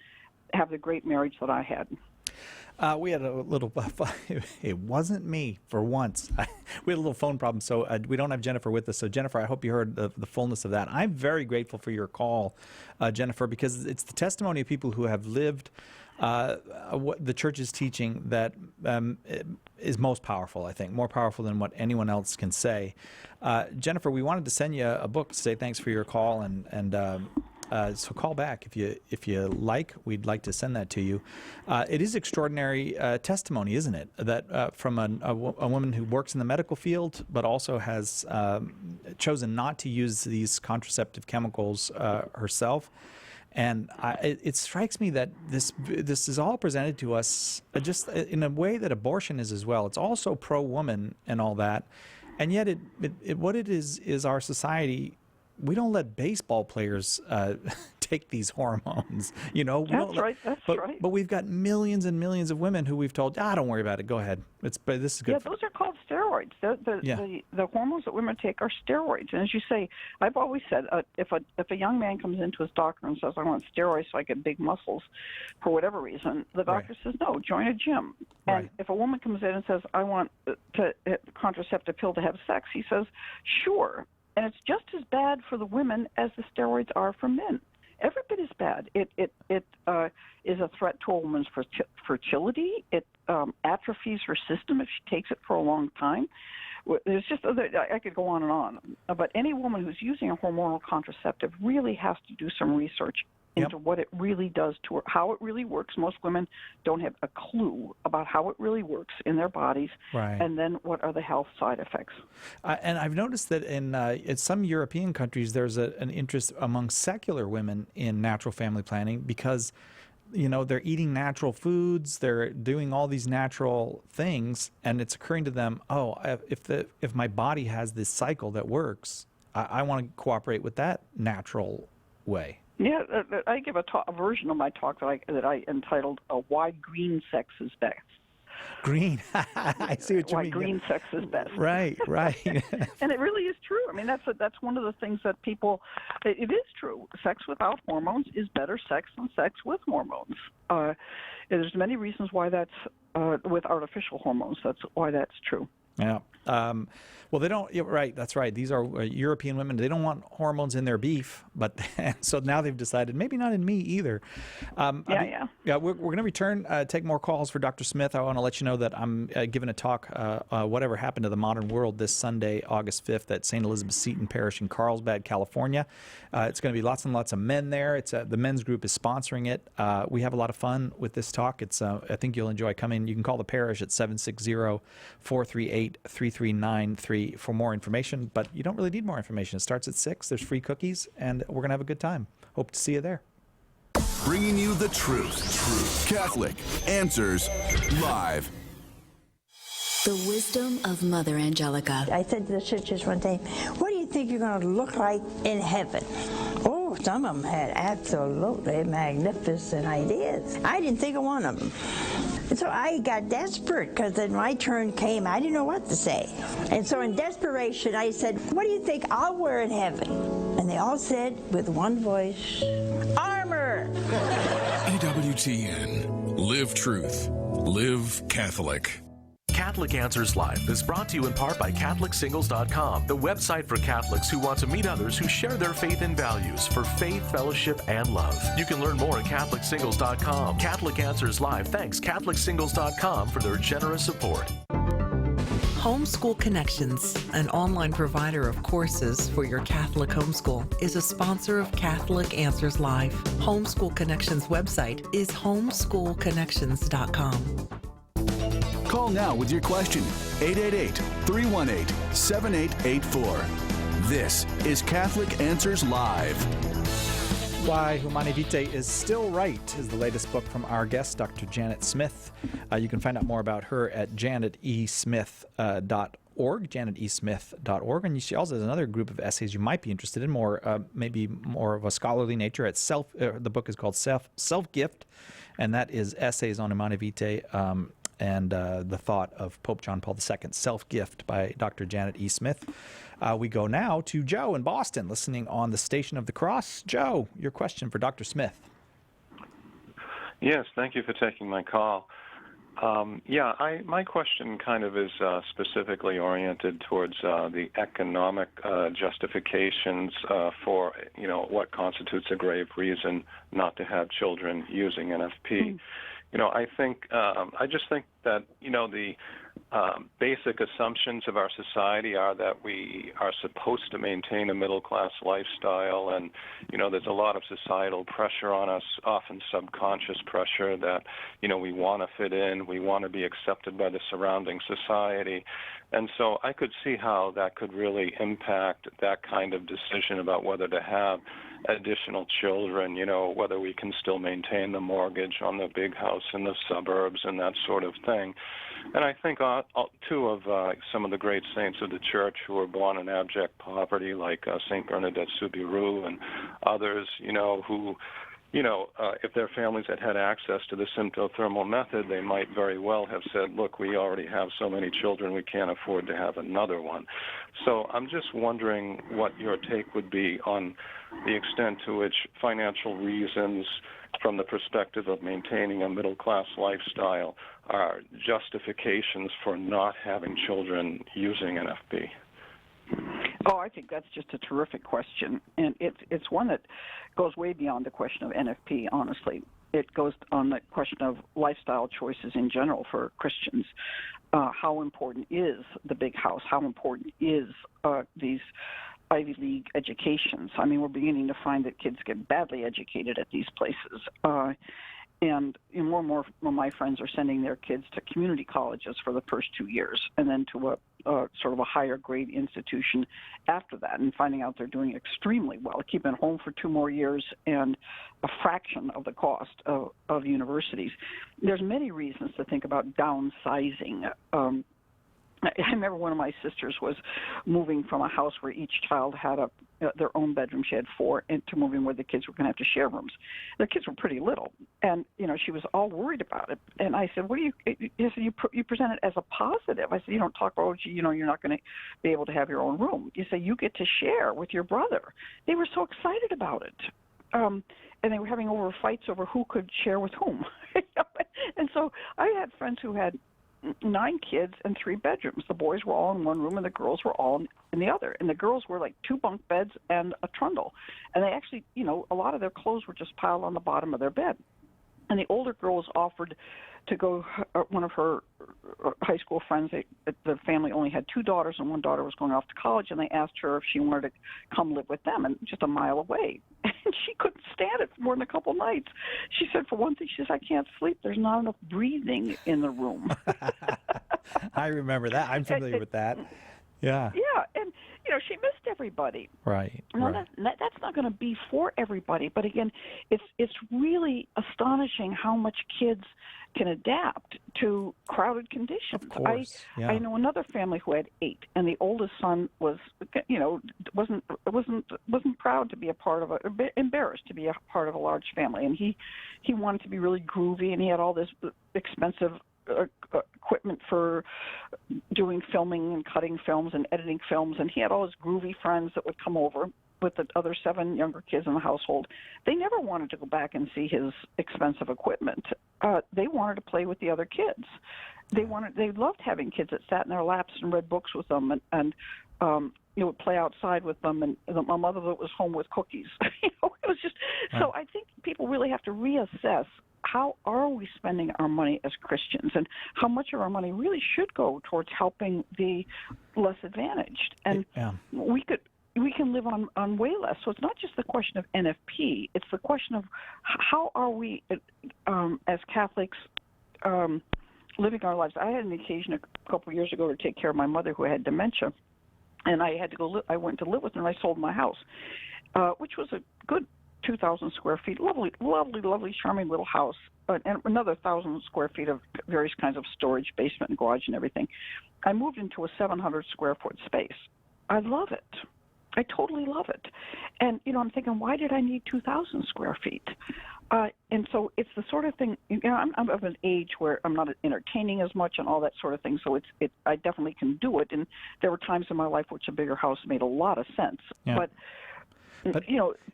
have the great marriage that I had. We had a little, it wasn't me for once. We had a little phone problem, so we don't have Jennifer with us. So Jennifer, I hope you heard the fullness of that. I'm very grateful for your call, Jennifer, because it's the testimony of people who have lived what the church is teaching that is most powerful, I think, more powerful than what anyone else can say. Jennifer, we wanted to send you a book to say thanks for your call, and so call back if you like. We'd like to send that to you. It is extraordinary testimony, isn't it? That from a woman who works in the medical field, but also has chosen not to use these contraceptive chemicals herself. And it strikes me that this is all presented to us just in a way that abortion is as well. It's also pro-woman and all that, and yet what it is our society. We don't let baseball players take these hormones, That's right. But we've got millions and millions of women who we've told, don't worry about it, go ahead. This is good. Yeah, those are called steroids. The hormones that women take are steroids. And as you say, I've always said, if a young man comes into his doctor and says, I want steroids so I get big muscles, for whatever reason, the doctor says, no, join a gym. And if a woman comes in and says, I want a contraceptive pill to have sex, he says, sure. And it's just as bad for the women as the steroids are for men. Every bit as bad. It is a threat to a woman's fertility. It atrophies her system if she takes it for a long time. There's just I could go on and on. But any woman who's using a hormonal contraceptive really has to do some research into what it really does to her, how it really works. Most women don't have a clue about how it really works in their bodies, and then what are the health side effects. And I've noticed that in some European countries, there's an interest among secular women in natural family planning because, they're eating natural foods, they're doing all these natural things, and it's occurring to them, if my body has this cycle that works, I want to cooperate with that natural way. Yeah, I give a version of my talk that I entitled "Why Green Sex is Best." Green, I see what you mean. Why green sex is best. Right. And it really is true. I mean, that's one of the things that people. It is true. Sex without hormones is better sex than sex with hormones. There's many reasons why that's with artificial hormones. That's why that's true. Yeah. Well, they don't. Right. That's right. These are European women. They don't want hormones in their beef, but so now they've decided maybe not in me either. Yeah. We're going to return. Take more calls for Dr. Smith. I want to let you know that I'm giving a talk. Whatever happened to the modern world this Sunday, August 5th, at St. Elizabeth Seton Parish in Carlsbad, California. It's going to be lots and lots of men there. It's the men's group is sponsoring it. We have a lot of fun with this talk. It's I think you'll enjoy coming. You can call the parish at 760-438-3393 for more information, but you don't really need more information. It starts at 6. There's free cookies, and we're going to have a good time. Hope to see you there. Bringing you the truth. Catholic Answers Live. The wisdom of Mother Angelica. I said to the sisters one day, what do you think you're going to look like in heaven? Oh, some of them had absolutely magnificent ideas. I didn't think of one of them. And so I got desperate because then my turn came. I didn't know what to say. And so in desperation, I said, what do you think I'll wear in heaven? And they all said with one voice, armor. EWTN. Live truth. Live Catholic. Catholic Answers Live is brought to you in part by CatholicSingles.com, the website for Catholics who want to meet others who share their faith and values for faith, fellowship, and love. You can learn more at CatholicSingles.com. Catholic Answers Live thanks CatholicSingles.com for their generous support. Homeschool Connections, an online provider of courses for your Catholic homeschool, is a sponsor of Catholic Answers Live. Homeschool Connections website is homeschoolconnections.com. Call now with your question. 888-318-7884. This is Catholic Answers Live. Why Humanae Vitae is Still Right is the latest book from our guest, Dr. Janet Smith. You can find out more about her at janetesmith.org, janetesmith.org. And she also has another group of essays you might be interested in, maybe more of a scholarly nature. The book is called Self-Gift, and that is essays on Humanae Vitae and the thought of Pope John Paul II, Self-Gift by Dr. Janet E. Smith. We go now to Joe in Boston, listening on the Station of the Cross. Joe, your question for Dr. Smith. Yes, thank you for taking my call. My question kind of is specifically oriented towards the economic justifications for, what constitutes a grave reason not to have children using NFP. I just think that, the basic assumptions of our society are that we are supposed to maintain a middle-class lifestyle, and, there's a lot of societal pressure on us, often subconscious pressure that, we want to fit in, we want to be accepted by the surrounding society. And so I could see how that could really impact that kind of decision about whether to have additional children, whether we can still maintain the mortgage on the big house in the suburbs and that sort of thing. And I think, too, of some of the great saints of the Church who were born in abject poverty, like St. Bernadette Soubirous and others, who, if their families had access to the symptothermal method, they might very well have said, look, we already have so many children, we can't afford to have another one. So I'm just wondering what your take would be on the extent to which financial reasons, from the perspective of maintaining a middle-class lifestyle, are justifications for not having children using NFP. Oh, I think that's just a terrific question, and it's one that goes way beyond the question of NFP, honestly. It goes on the question of lifestyle choices in general for Christians. How important is the big house? How important is these Ivy League educations? I mean, we're beginning to find that kids get badly educated at these places. And more and more of my friends are sending their kids to community colleges for the first 2 years and then to a sort of a higher grade institution after that, and finding out they're doing extremely well, keeping them home for 2 more years and a fraction of the cost of universities. There's many reasons to think about downsizing. I remember one of my sisters was moving from a house where each child had their own bedroom. She had 4, into moving where the kids were going to have to share rooms. The kids were pretty little, and she was all worried about it. And I said, "What do you?" He said, "You present it as a positive." I said, "You don't talk about you're not going to be able to have your own room. You say you get to share with your brother." They were so excited about it, and they were having fights over who could share with whom. And so I had friends who had 9 kids and 3 bedrooms. The boys were all in one room and the girls were all in the other. And the girls were like 2 bunk beds and a trundle. And they actually, a lot of their clothes were just piled on the bottom of their bed. And the older girl was offered to go, one of her high school friends, the family only had 2 daughters and one daughter was going off to college, and they asked her if she wanted to come live with them, and just a mile away. And she couldn't stand it for more than a couple nights. She said, for one thing, she says, "I can't sleep. There's not enough breathing in the room." I remember that. I'm familiar with that. Yeah. Yeah, and she missed everybody. Right. Now, right. That's not going to be for everybody, but again, it's really astonishing how much kids can adapt to crowded conditions. Of course. I know another family who had 8, and the oldest son was, wasn't proud to be a part of embarrassed to be a part of a large family, and he wanted to be really groovy, and he had all this expensive equipment for doing filming and cutting films and editing films, and he had all his groovy friends that would come over with the other 7 younger kids in the household. They never wanted to go back and see his expensive equipment. They wanted to play with the other kids. They loved having kids that sat in their laps and read books with them, and would play outside with them, and my mother was home with cookies. It was just so. I think people really have to reassess how are we spending our money as Christians, and how much of our money really should go towards helping the less advantaged. And we can live on way less. So it's not just the question of NFP. It's the question of how are we as Catholics living our lives. I had an occasion a couple of years ago to take care of my mother who had dementia, and I had to go. I went to live with her, and I sold my house, which was a good 2,000 square feet, lovely, charming little house, and another 1,000 square feet of various kinds of storage, basement and garage and everything. I moved into a 700 square foot space. I love it. I totally love it. And, I'm thinking, why did I need 2,000 square feet? And so it's the sort of thing, I'm of an age where I'm not entertaining as much and all that sort of thing, so I definitely can do it. And there were times in my life which a bigger house made a lot of sense. Yeah. But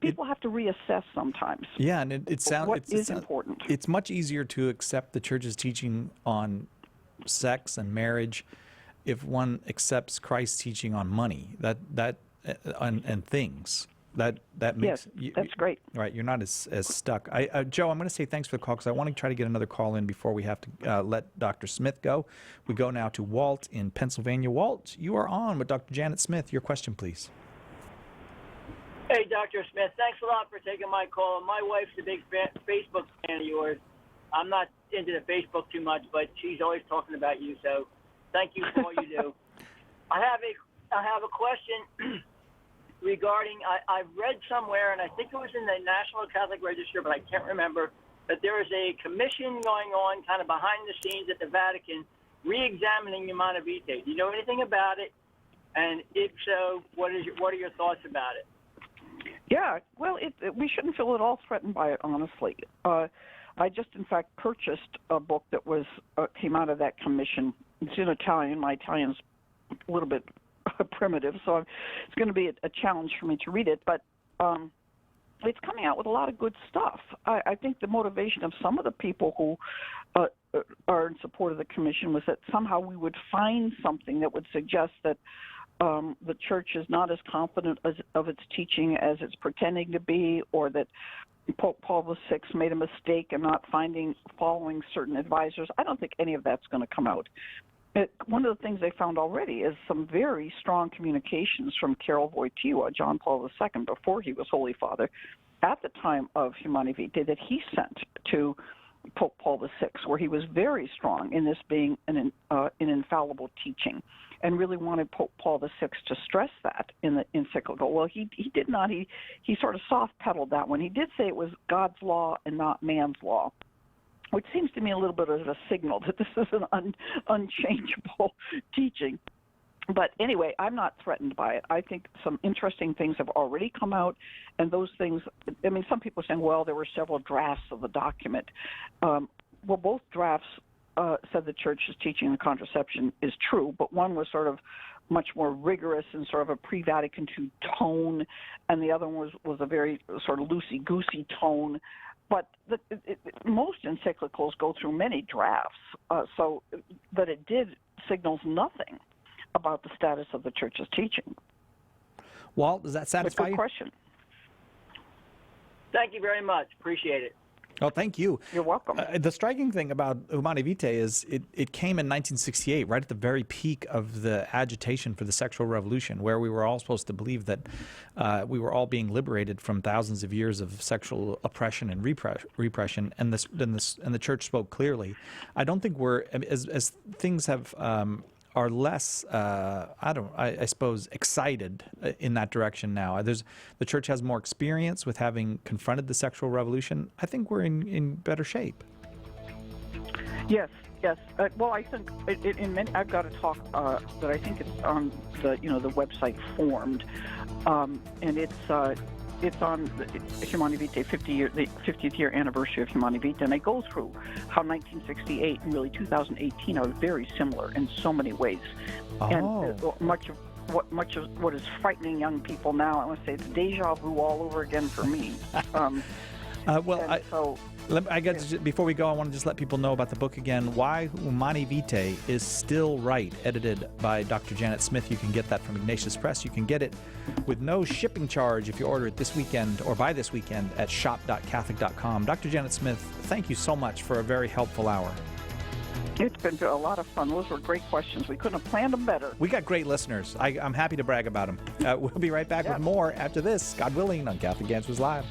people have to reassess sometimes. Yeah, and it sounds what is important. It's much easier to accept the church's teaching on sex and marriage if one accepts Christ's teaching on money and things. That makes that's great. Right, you're not as stuck. Joe, I'm going to say thanks for the call because I want to try to get another call in before we have to let Dr. Smith go. We go now to Walt in Pennsylvania. Walt, you are on with Dr. Janet Smith. Your question, please. Hey, Dr. Smith, thanks a lot for taking my call. My wife's a big Facebook fan of yours. I'm not into the Facebook too much, but she's always talking about you, so thank you for all you do. I have a question regarding, I've read somewhere, and I think it was in the National Catholic Register, but I can't remember, that there is a commission going on kind of behind the scenes at the Vatican re-examining Humanae Vitae. Do you know anything about it? And if so, what are your thoughts about it? Yeah, well, we shouldn't feel at all threatened by it, honestly. I just, in fact, purchased a book that came out of that commission. It's in Italian. My Italian's a little bit primitive, so it's going to be a challenge for me to read it. But it's coming out with a lot of good stuff. I think the motivation of some of the people who are in support of the commission was that somehow we would find something that would suggest that the church is not as confident of its teaching as it's pretending to be, or that Pope Paul VI made a mistake in not following certain advisors. I don't think any of that's going to come out. One of the things they found already is some very strong communications from Karol Wojtyła, John Paul II, before he was Holy Father, at the time of Humanae Vitae, that he sent to Pope Paul VI, where he was very strong in this being an infallible teaching, and really wanted Pope Paul VI to stress that in the encyclical. Well, he did not. He sort of soft-pedaled that one. He did say it was God's law and not man's law, which seems to me a little bit of a signal that this is an unchangeable teaching. But anyway, I'm not threatened by it. I think some interesting things have already come out, and those things, I mean, some people are saying, well, there were several drafts of the document. Well, both drafts said the church's teaching on contraception is true, but one was sort of much more rigorous in sort of a pre-Vatican II tone, and the other one was a very sort of loosey-goosey tone. But most encyclicals go through many drafts, so that it did signals nothing about the status of the church's teaching. Walt, does that satisfy you? Good question. Thank you very much. Appreciate it. Oh, thank you. You're welcome. The striking thing about Humanae Vitae is it came in 1968, right at the very peak of the agitation for the sexual revolution, where we were all supposed to believe that we were all being liberated from thousands of years of sexual oppression and repression, and the church spoke clearly. I don't think we're as things have. Are less, I suppose, excited in that direction now. The church has more experience with having confronted the sexual revolution. I think we're in better shape. Yes. Well, I think I've got a talk that I think it's on the website Formed, and it's on the Humanae Vitae the 50th year anniversary of Humanae Vitae, and I go through how 1968 and really 2018 are very similar in so many ways. Oh. And much of what is frightening young people now, I want to say it's deja vu all over again for me. I guess before we go, I want to just let people know about the book again. Why Humani Vitae is Still Right, edited by Dr. Janet Smith. You can get that from Ignatius Press. You can get it with no shipping charge if you order it this weekend or by this weekend at shop.catholic.com. Dr. Janet Smith, thank you so much for a very helpful hour. It's been a lot of fun. Those were great questions. We couldn't have planned them better. We got great listeners. I'm happy to brag about them. We'll be right back with more after this, God willing, on Catholic Answers Live.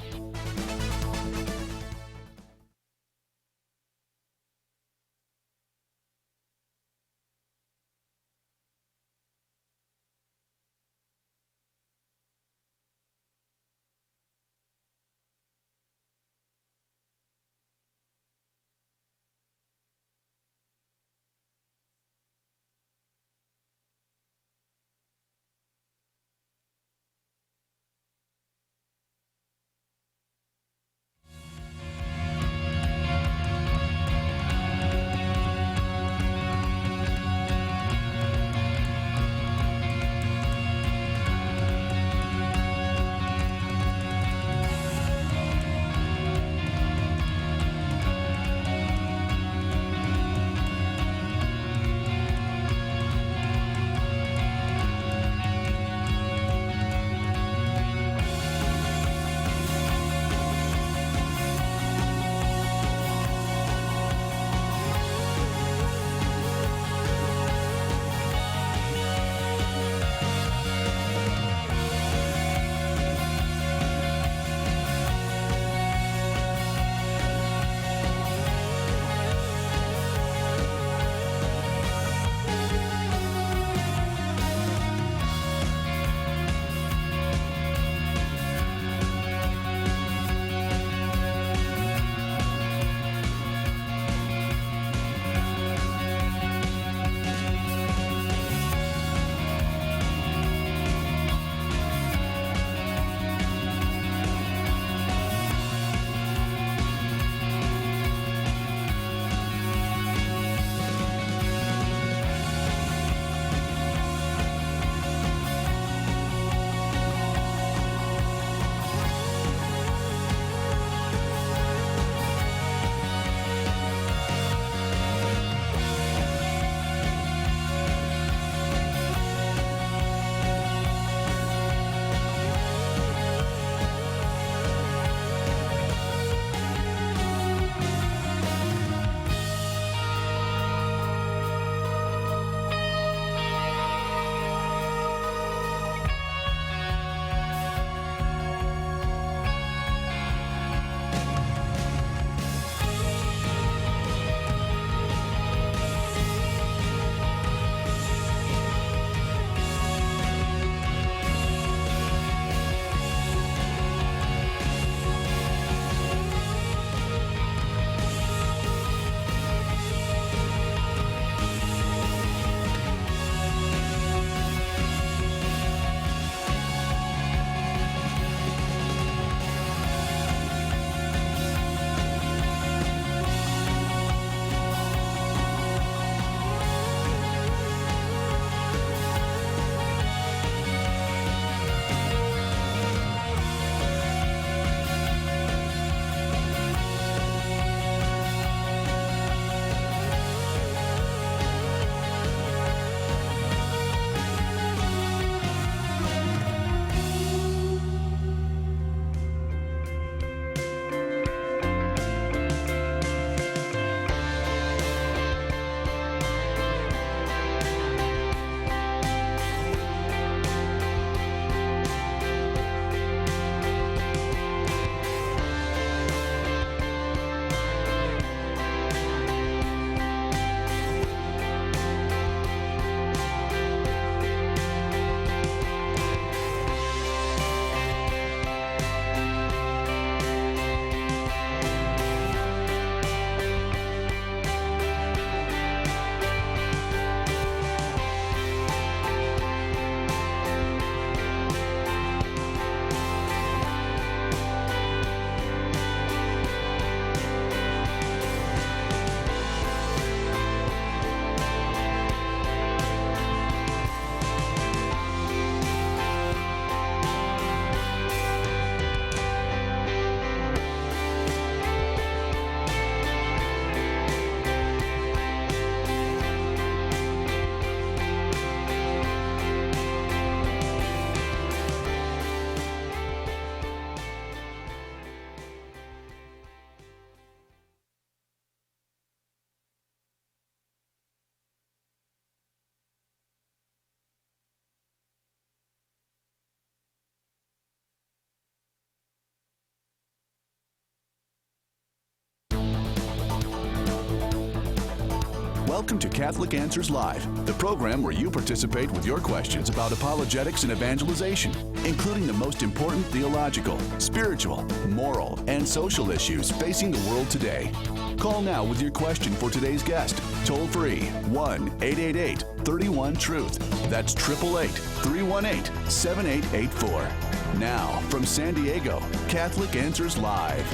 Welcome to Catholic Answers Live, the program where you participate with your questions about apologetics and evangelization, including the most important theological, spiritual, moral, and social issues facing the world today. Call now with your question for today's guest. Toll free 1-888-31-TRUTH. That's 888-318-7884. Now, from San Diego, Catholic Answers Live.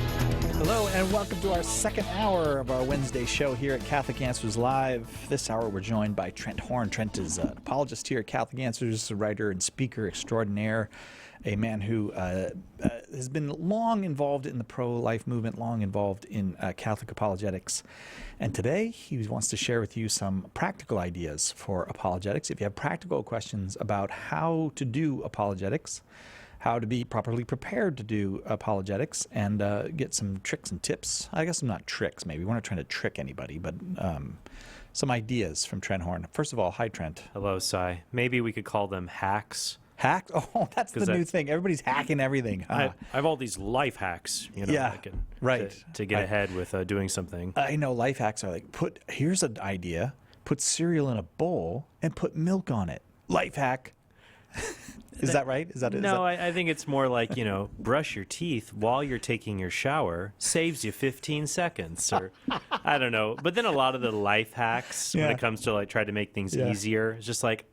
Hello, and welcome to our second hour of our Wednesday show here at Catholic Answers Live. This hour, we're joined by Trent Horn. Trent is an apologist here at Catholic Answers, a writer and speaker extraordinaire, a man who has been long involved in the pro-life movement, long involved in Catholic apologetics. And today, he wants to share with you some practical ideas for apologetics. If you have practical questions about how to do apologetics, how to be properly prepared to do apologetics, and get some tricks and tips. I guess not tricks, maybe. We're not trying to trick anybody, but some ideas from Trent Horn. First of all, hi, Trent. Hello, Cy. Maybe we could call them hacks. Hack? Oh, that's the new thing. Everybody's hacking everything. Huh? I have all these life hacks, yeah, right. to get ahead with doing something. I know life hacks are like, here's an idea, put cereal in a bowl and put milk on it. Life hack. Is that right? I think it's more like, brush your teeth while you're taking your shower saves you 15 seconds, or I don't know. But then a lot of the life hacks when it comes to like try to make things easier, it's just like,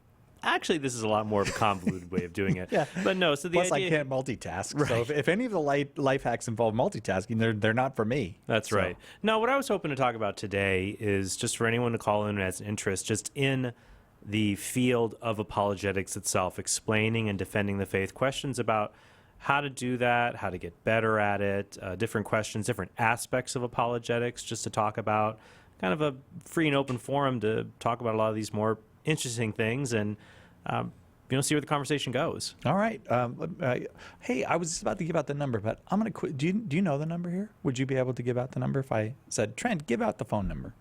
actually, this is a lot more of a convoluted way of doing it. But no, so Plus, I can't multitask. Right. So if any of the life hacks involve multitasking, they're not for me. That's right. No, what I was hoping to talk about today is just for anyone to call in as an interest, just in the field of apologetics itself, explaining and defending the faith, questions about how to do that, how to get better at it, different questions, different aspects of apologetics, just to talk about, kind of a free and open forum to talk about a lot of these more interesting things and see where the conversation goes. All right. Hey, I was about to give out the number, but I'm going to quit. Do you know the number here? Would you be able to give out the number if I said, Trent, give out the phone number?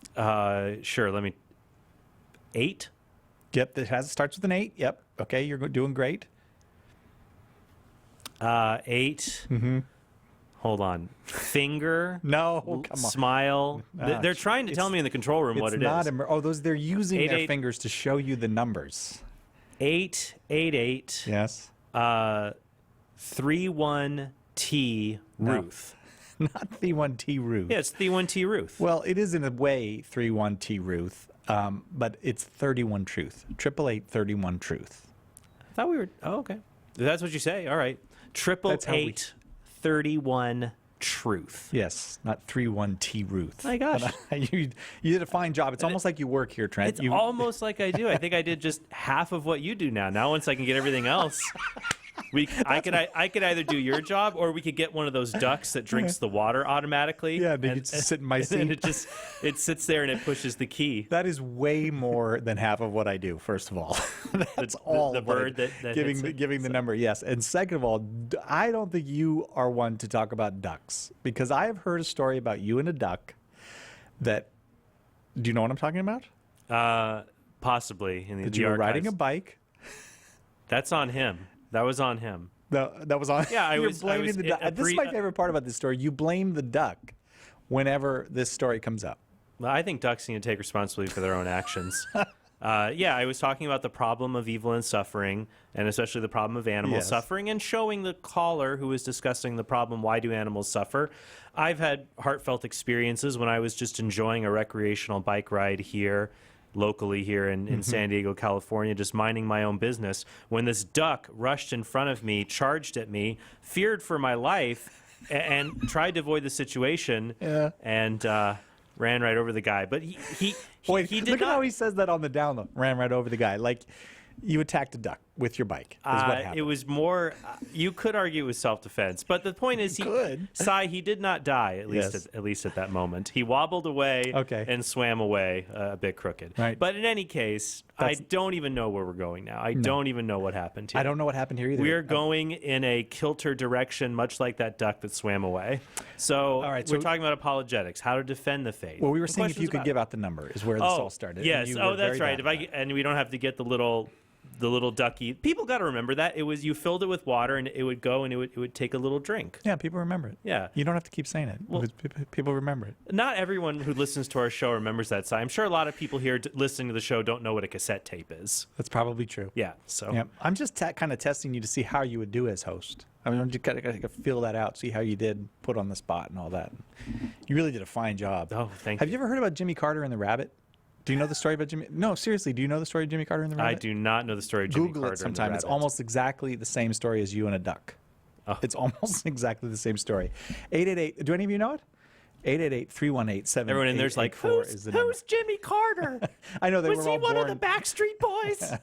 Sure. Let me. 8? Yep, it starts with an 8. Yep. Okay, you're doing great. 8. Mm-hmm. Hold on. Finger. No, come on. Smile. They're trying to tell me in the control room what it is. They're using their fingers to show you the numbers. 888. Yes. 31T Ruth. Not 31T Ruth. Yeah, it's 31T Ruth. Well, it is in a way 31T Ruth. But it's 31 Truth. 888-31 Truth. I thought we were. Oh, okay. That's what you say. All right. 888-31 Truth. Yes, not 31T Ruth. My gosh, you did a fine job. It's almost like you work here, Trent. It's almost like I do. I think I did just half of what you do now. Now, once I can get everything else. I could either do your job, or we could get one of those ducks that drinks the water automatically. Yeah, they could sit in my seat. And it sits there and it pushes the key. That is way more than half of what I do. First of all, that's all the bird that giving the number. Yes, and second of all, I don't think you are one to talk about ducks, because I have heard a story about you and a duck. That, do you know what I'm talking about? Possibly in the you were riding a bike. That's on him. That was on him. That was on. Yeah, I was blaming the duck. This is my favorite part about this story. You blame the duck whenever this story comes up. Well, I think ducks need to take responsibility for their own actions. I was talking about the problem of evil and suffering, and especially the problem of animal suffering, and showing the caller who was discussing the problem, why do animals suffer? I've had heartfelt experiences when I was just enjoying a recreational bike ride here, locally here in San Diego, California, just minding my own business, when this duck rushed in front of me, charged at me, feared for my life, and tried to avoid the situation, and ran right over the guy. But he did look not. At how he says that on the down low. Ran right over the guy. Like, you attacked a duck with your bike. Is what happened. It was more. You could argue it was self-defense, but the point is, he did not die. At least at that moment, he wobbled away and swam away a bit crooked. Right. But in any case, I don't even know where we're going now. I don't even know what happened here. I don't know what happened here either. We are going in a kilter direction, much like that duck that swam away. So, all right, we're talking about apologetics, how to defend the faith. Well, we were saying if you could give out the number is where this all started. Yes. Oh, that's right. And we don't have to get the little the little ducky. People got to remember that. It was, you filled it with water and it would go and it would take a little drink. Yeah, people remember it. Yeah. You don't have to keep saying it. Well, people remember it. Not everyone who listens to our show remembers that. So I'm sure a lot of people here listening to the show don't know what a cassette tape is. That's probably true. Yeah. So yeah. I'm just kind of testing you to see how you would do as host. I mean, I'm just got to feel that out, see how you did, put on the spot and all that. You really did a fine job. Oh, thank you. Have you ever heard about Jimmy Carter and the Rabbit? Do you know the story about Jimmy? No, seriously. Do you know the story of Jimmy Carter and the Rabbit? I do not know the story of Jimmy Google Carter it sometime. and the It's Rabbit. almost exactly the same story as You and a Duck. Oh. It's almost exactly the same story. 888. Do any of you know it? 888-318-7884. Everyone in there's like, is the number. who's Jimmy Carter? I know they was were he all one born. of the Backstreet Boys?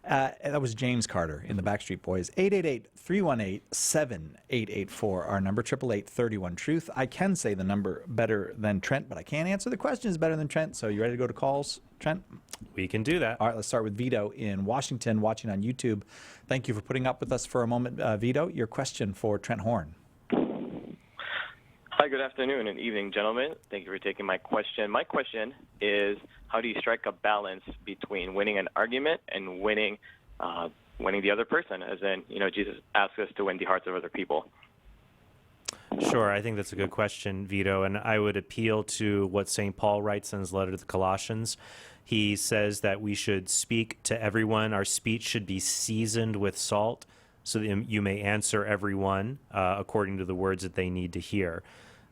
That was James Carter in the Backstreet Boys. 888-318-7884. Our number 888-31-TRUTH. I can say the number better than Trent, but I can't answer the questions better than Trent. So you ready to go to calls, Trent? We can do that. All right, let's start with Vito in Washington, watching on YouTube. Thank you for putting up with us for a moment, Vito. Your question for Trent Horn. Hi, good afternoon and evening, gentlemen. Thank you for taking my question. My question is, how do you strike a balance between winning an argument and winning the other person? As in, Jesus asks us to win the hearts of other people. Sure, I think that's a good question, Vito, and I would appeal to what St. Paul writes in his letter to the Colossians. He says that we should speak to everyone. Our speech should be seasoned with salt so that you may answer everyone according to the words that they need to hear.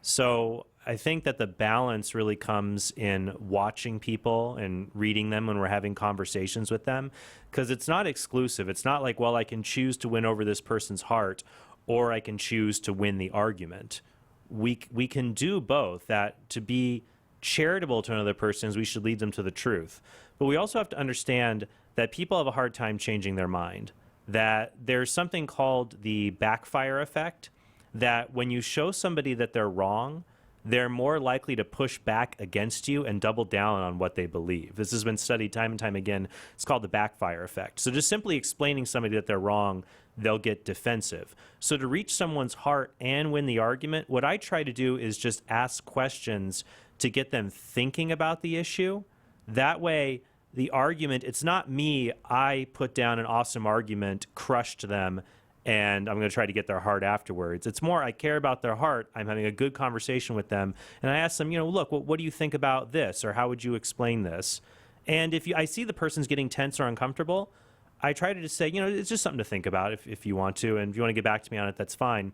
So I think that the balance really comes in watching people and reading them when we're having conversations with them, because it's not exclusive. It's not like, well, I can choose to win over this person's heart or I can choose to win the argument. We can do both. That to be charitable to another person is we should lead them to the truth. But we also have to understand that people have a hard time changing their mind, that there's something called the backfire effect, that when you show somebody that they're wrong, they're more likely to push back against you and double down on what they believe. This has been studied time and time again. It's called the backfire effect. So just simply explaining somebody that they're wrong, they'll get defensive. So to reach someone's heart and win the argument, what I try to do is just ask questions to get them thinking about the issue. That way, the argument, it's not me, I put down an awesome argument, crushed them, and I'm going to try to get their heart afterwards. It's more, I care about their heart. I'm having a good conversation with them. And I ask them, look, what do you think about this? Or how would you explain this? And if I see the person's getting tense or uncomfortable, I try to just say, it's just something to think about if you want to. And if you want to get back to me on it, that's fine.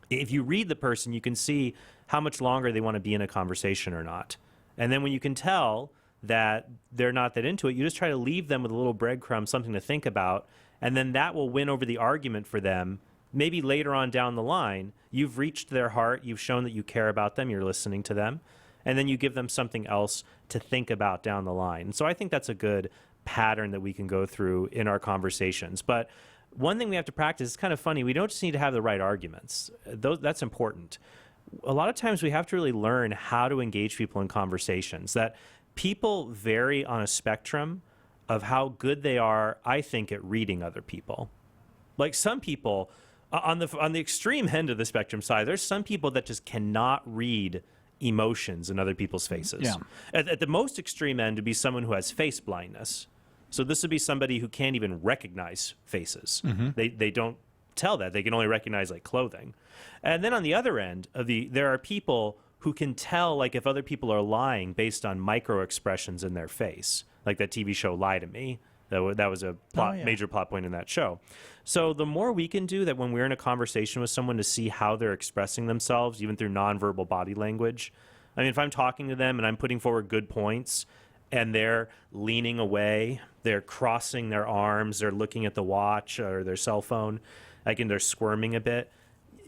If you read the person, you can see how much longer they want to be in a conversation or not. And then when you can tell that they're not that into it, you just try to leave them with a little breadcrumb, something to think about. And then that will win over the argument for them. Maybe later on down the line, you've reached their heart, you've shown that you care about them, you're listening to them, and then you give them something else to think about down the line. So I think that's a good pattern that we can go through in our conversations. But one thing we have to practice, it's kind of funny, we don't just need to have the right arguments. That's important. A lot of times we have to really learn how to engage people in conversations, that people vary on a spectrum of how good they are, I think, at reading other people. Like some people, on the extreme end of the spectrum side, there's some people that just cannot read emotions in other people's faces. Yeah. At the most extreme end would be someone who has face blindness. So this would be somebody who can't even recognize faces. Mm-hmm. They don't tell that. They can only recognize like clothing. And then on the other end of there are people who can tell like if other people are lying based on micro expressions in their face. Like that TV show Lie to Me. That was a major plot point in that show. So the more we can do that when we're in a conversation with someone to see how they're expressing themselves, even through nonverbal body language. I mean, if I'm talking to them and I'm putting forward good points and they're leaning away, they're crossing their arms, they're looking at the watch or their cell phone, they're squirming a bit,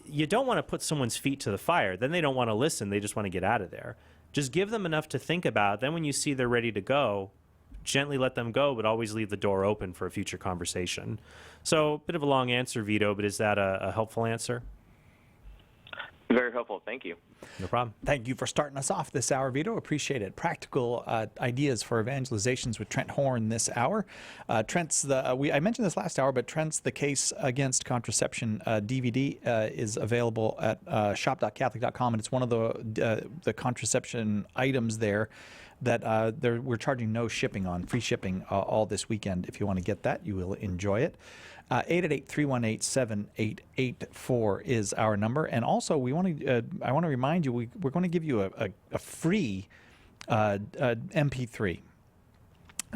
you don't want to put someone's feet to the fire. Then they don't want to listen. They just want to get out of there. Just give them enough to think about. Then when you see they're ready to go, gently let them go, but always leave the door open for a future conversation. So a bit of a long answer, Vito, but is that a helpful answer? Very helpful. Thank you. No problem. Thank you for starting us off this hour, Vito. Appreciate it. Practical ideas for evangelizations with Trent Horn this hour. Trent's I mentioned this last hour, but Trent's The Case Against Contraception DVD is available at shop.catholic.com, and it's one of the contraception items there. that we're charging no shipping on, free shipping all this weekend. If you want to get that, you will enjoy it. 888-318-7884 is our number. And also, I want to remind you, we're going to give you a free MP3.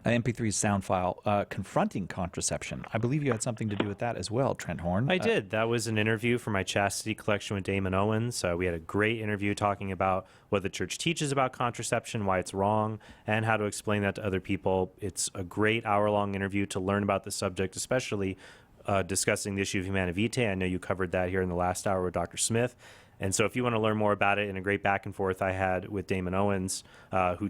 MP3 sound file confronting contraception. I believe you had something to do with that as well, Trent Horn. I did. That was an interview for my Chastity collection with Damon Owens. We had a great interview talking about what the church teaches about contraception, why it's wrong, and how to explain that to other people. It's a great hour-long interview to learn about the subject, especially discussing the issue of Humanae Vitae. I know you covered that here in the last hour with Dr. Smith. And so if you want to learn more about it, in a great back and forth I had with Damon Owens, who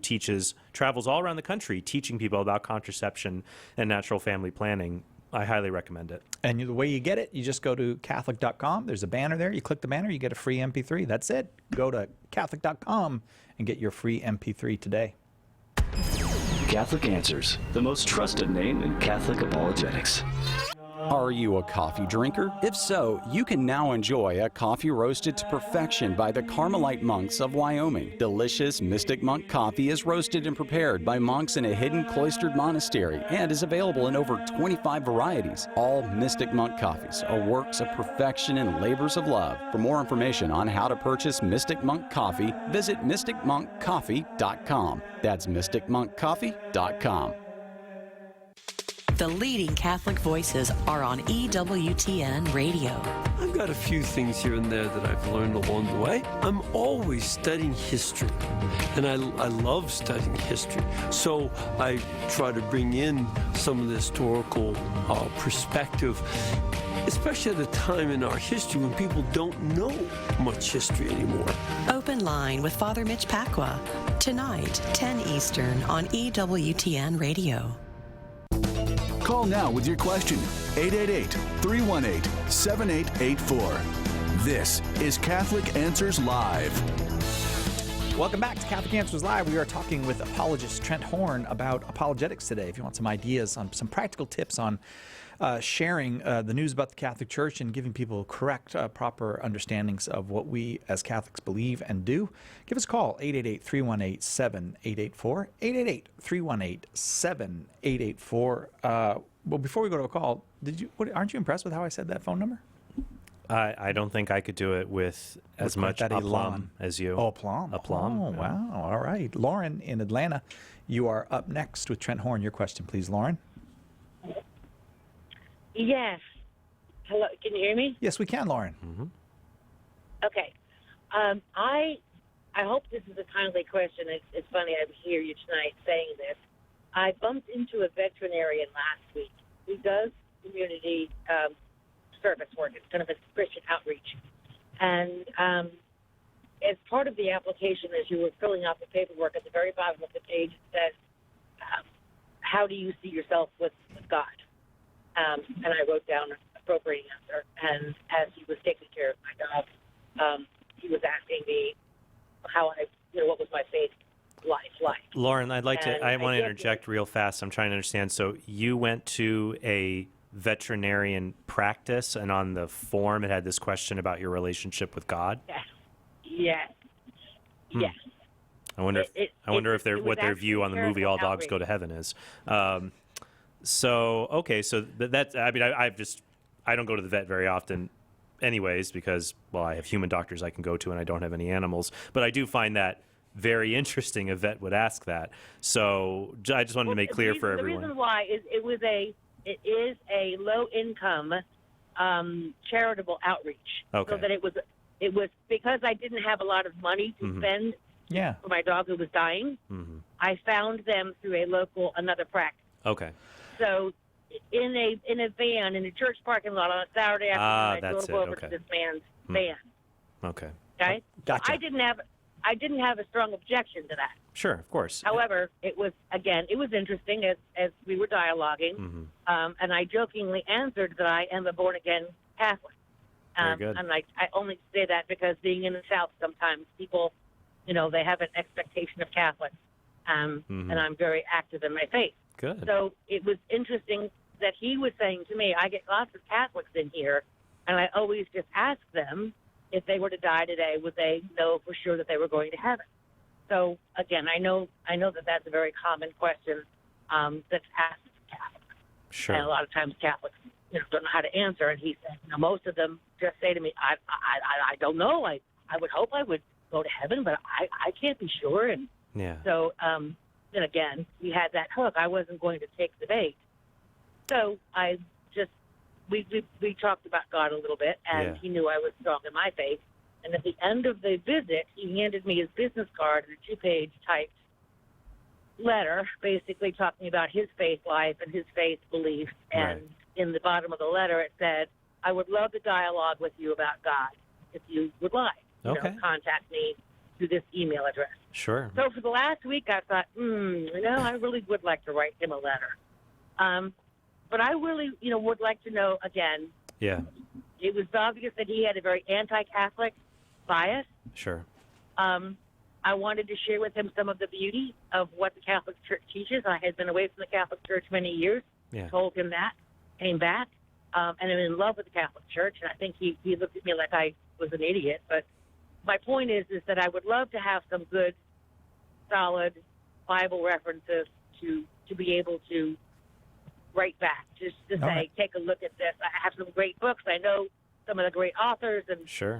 travels all around the country teaching people about contraception and natural family planning, I highly recommend it. And the way you get it, you just go to Catholic.com. There's a banner there. You click the banner, you get a free MP3. That's it. Go to Catholic.com and get your free MP3 today. Catholic Answers, the most trusted name in Catholic apologetics. Are you a coffee drinker? If so, you can now enjoy a coffee roasted to perfection by the Carmelite monks of Wyoming. Delicious Mystic Monk coffee is roasted and prepared by monks in a hidden cloistered monastery and is available in over 25 varieties. All Mystic Monk coffees are works of perfection and labors of love. For more information on how to purchase Mystic Monk coffee, visit mysticmonkcoffee.com. That's mysticmonkcoffee.com. The leading Catholic voices are on EWTN Radio. I've got a few things here and there that I've learned along the way. I'm always studying history, and I love studying history. So I try to bring in some of the historical perspective, especially at a time in our history when people don't know much history anymore. Open Line with Father Mitch Pacwa, tonight, 10 Eastern on EWTN Radio. Call now with your question. 888-318-7884. This is Catholic Answers Live. Welcome back to Catholic Answers Live. We are talking with apologist Trent Horn about apologetics today. If you want some ideas on some practical tips on sharing the news about the Catholic Church and giving people correct, proper understandings of what we as Catholics believe and do, give us a call, 888-318-7884, 888-318-7884. Well, before we go to a call, aren't you impressed with how I said that phone number? I don't think I could do it with as much aplomb as you. Oh, aplomb. Aplomb. Oh, wow. All right. Lauren in Atlanta, you are up next with Trent Horn. Your question, please, Lauren. Yes. Hello. Can you hear me? Yes, we can, Lauren. Mm-hmm. Okay. I hope this is a timely question. It's funny I hear you tonight saying this. I bumped into a veterinarian last week who does community service work. It's kind of a Christian outreach. And as part of the application, as you were filling out the paperwork, at the very bottom of the page, it says, how do you see yourself with God? And I wrote down an appropriate answer. And as he was taking care of my dog, he was asking me what was my faith life like. Lauren, I want to interject real fast. I'm trying to understand. So you went to a veterinarian practice, and on the form it had this question about your relationship with God? Yes. Yes. I wonder if what their view on the movie All Dogs Go to Heaven is. So that's, I mean, I don't go to the vet very often anyways because, well, I have human doctors I can go to and I don't have any animals. But I do find that very interesting a vet would ask that. So I just wanted to make clear for everyone. The reason why is it is a low-income charitable outreach. Okay. So that it was because I didn't have a lot of money to spend for my dog who was dying. Mm-hmm. I found them through another practice. Okay. So in a van in a church parking lot on a Saturday afternoon, I drove over to this man's van. Okay. Okay. Gotcha. I didn't have a strong objection to that. Sure, of course. However, it was interesting as we were dialoguing, and I jokingly answered that I am a born-again Catholic. Very good. And I only say that because being in the South, sometimes people, they have an expectation of Catholics, and I'm very active in my faith. Good. So it was interesting that he was saying to me, I get lots of Catholics in here, and I always just ask them, if they were to die today, would they know for sure that they were going to heaven? So again, I know that that's a very common question that's asked of Catholics. Sure. And a lot of times Catholics, don't know how to answer. And he said, most of them just say to me, I don't know. I would hope I would go to heaven, but I can't be sure. And yeah. so then again, we had that hook. I wasn't going to take the bait. So we talked about God a little bit, and he knew I was strong in my faith. And at the end of the visit, he handed me his business card and a 2-page typed letter, basically talking about his faith life and his faith beliefs. And in the bottom of the letter, it said, I would love to dialogue with you about God if you would like. Contact me through this email address. Sure. So for the last week, I thought, I really would like to write him a letter. But I really, would like to know, again, it was obvious that he had a very anti-Catholic bias. Sure. I wanted to share with him some of the beauty of what the Catholic Church teaches. I had been away from the Catholic Church many years. Told him that, came back, and I'm in love with the Catholic Church. And I think he looked at me like I was an idiot. But my point is that I would love to have some good, solid Bible references to be able to write back, just to say, take a look at this. I have some great books. I know some of the great authors, and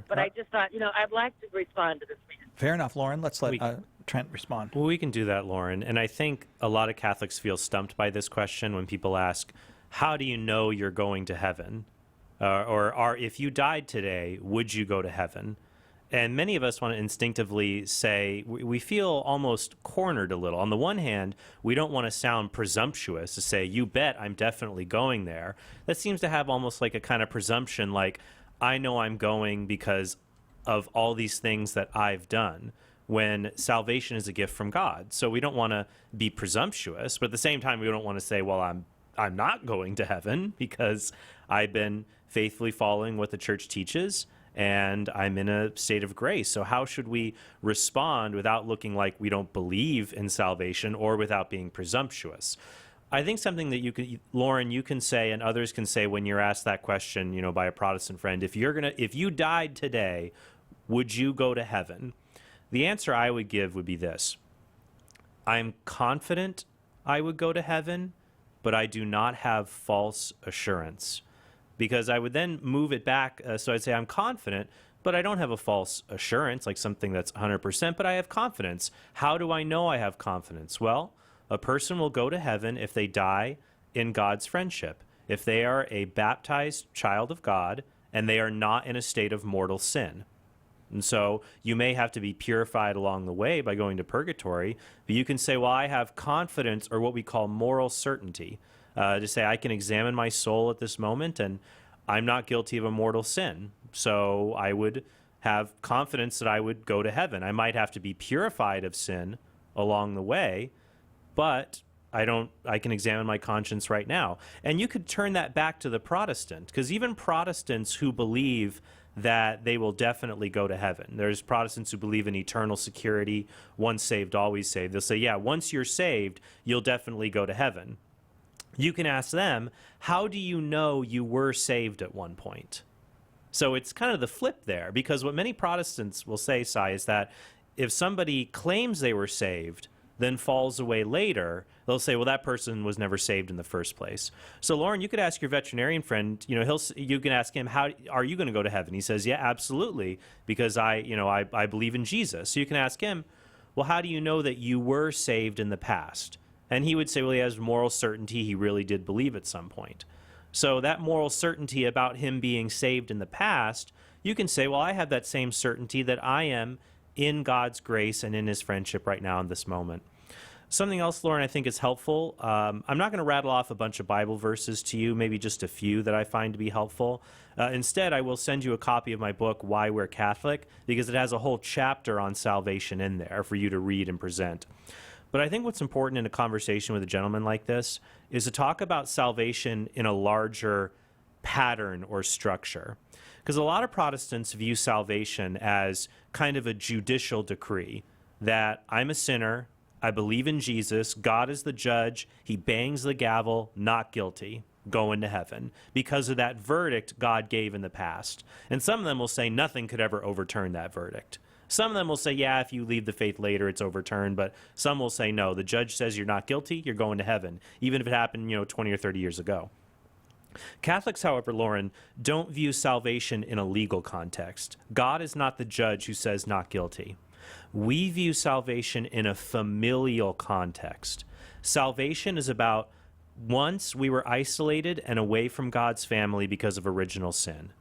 but I just thought, I'd like to respond to this man. Fair enough, Lauren. Let's let Trent respond. Well, we can do that, Lauren. And I think a lot of Catholics feel stumped by this question when people ask, how do you know you're going to heaven? Or if you died today, would you go to heaven? And many of us want to instinctively say, we feel almost cornered a little. On the one hand, we don't want to sound presumptuous to say, you bet I'm definitely going there. That seems to have almost like a kind of presumption, like, I know I'm going because of all these things that I've done, when salvation is a gift from God. So we don't want to be presumptuous, but at the same time, we don't want to say, well, I'm not going to heaven because I've been faithfully following what the church teaches, and I'm in a state of grace. So how should we respond without looking like we don't believe in salvation or without being presumptuous? I think something that Lauren, you can say and others can say when you're asked that question, by a Protestant friend, if you died today, would you go to heaven? The answer I would give would be this. I'm confident I would go to heaven, but I do not have false assurance. Because I would then move it back. So I'd say I'm confident, but I don't have a false assurance, like something that's 100%, but I have confidence. How do I know I have confidence? Well, a person will go to heaven if they die in God's friendship, if they are a baptized child of God and they are not in a state of mortal sin. And so you may have to be purified along the way by going to purgatory, but you can say, well, I have confidence, or what we call moral certainty. To say I can examine my soul at this moment and I'm not guilty of a mortal sin. So I would have confidence that I would go to heaven. I might have to be purified of sin along the way, but I can examine my conscience right now. And you could turn that back to the Protestant, because even Protestants who believe that they will definitely go to heaven. There's Protestants who believe in eternal security, once saved, always saved. They'll say, yeah, once you're saved, you'll definitely go to heaven. You can ask them, how do you know you were saved at one point? So it's kind of the flip there, because what many Protestants will say, Sai, is that if somebody claims they were saved, then falls away later, they'll say, well, that person was never saved in the first place. So, Lauren, you could ask your veterinarian friend, you can ask him, how are you going to go to heaven? He says, yeah, absolutely, because I believe in Jesus. So you can ask him, well, how do you know that you were saved in the past? And he would say, well, he has moral certainty. He really did believe at some point. So that moral certainty about him being saved in the past, you can say, well, I have that same certainty that I am in God's grace and in his friendship right now in this moment. Something else, Lauren, I think is helpful. I'm not going to rattle off a bunch of Bible verses to you, maybe just a few that I find to be helpful. Instead, I will send you a copy of my book, Why We're Catholic, because it has a whole chapter on salvation in there for you to read and present. But I think what's important in a conversation with a gentleman like this is to talk about salvation in a larger pattern or structure. Because a lot of Protestants view salvation as kind of a judicial decree, that I'm a sinner, I believe in Jesus, God is the judge, he bangs the gavel, not guilty, going to heaven, because of that verdict God gave in the past. And some of them will say nothing could ever overturn that verdict. Some of them will say, yeah, if you leave the faith later, it's overturned. But some will say, no, the judge says you're not guilty, you're going to heaven, even if it happened, 20 or 30 years ago. Catholics, however, Lauren, don't view salvation in a legal context. God is not the judge who says not guilty. We view salvation in a familial context. Salvation is about once we were isolated and away from God's family because of original sin.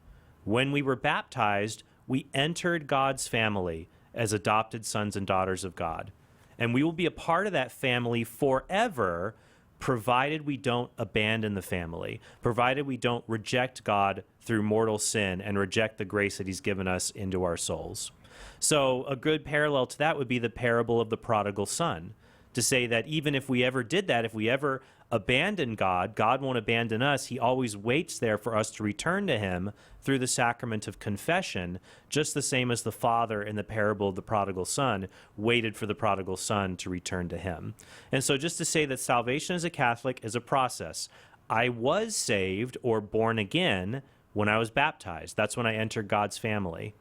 When we were baptized, we entered God's family as adopted sons and daughters of God. And we will be a part of that family forever, provided we don't abandon the family, provided we don't reject God through mortal sin and reject the grace that he's given us into our souls. So a good parallel to that would be the parable of the prodigal son, to say that even if we ever did that, if we ever abandon God, God won't abandon us. He always waits there for us to return to him through the sacrament of confession, just the same as the father in the parable of the prodigal son waited for the prodigal son to return to him. And so just to say that salvation as a Catholic is a process. I was saved or born again when I was baptized. That's when I entered God's family.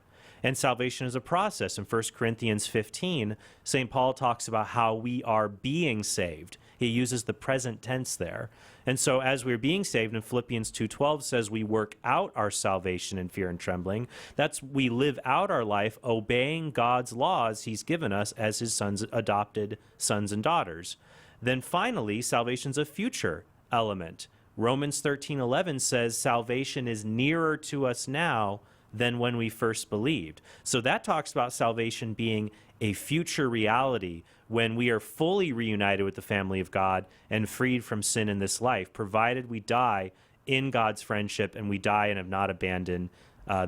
And salvation is a process. In 1 Corinthians 15, St. Paul talks about how we are being saved. He uses the present tense there. And so as we're being saved, in Philippians 2:12 says we work out our salvation in fear and trembling. That's we live out our life obeying God's laws he's given us as his sons, adopted sons and daughters. Then finally, salvation's a future element. Romans 13:11 says salvation is nearer to us now than when we first believed. So that talks about salvation being a future reality when we are fully reunited with the family of God and freed from sin in this life, provided we die in God's friendship and we die and have not abandoned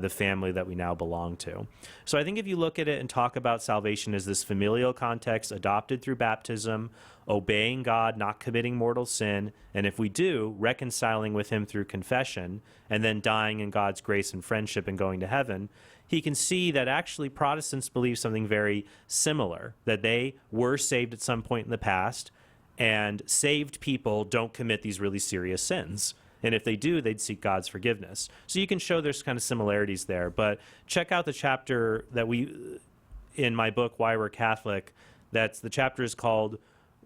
the family that we now belong to. So I think if you look at it and talk about salvation as this familial context, adopted through baptism, obeying God, not committing mortal sin, and if we do, reconciling with him through confession, and then dying in God's grace and friendship and going to heaven, he can see that actually Protestants believe something very similar, that they were saved at some point in the past, and saved people don't commit these really serious sins. And if they do, they'd seek God's forgiveness. So you can show there's kind of similarities there. But check out the chapter that in my book, Why We're Catholic, the chapter is called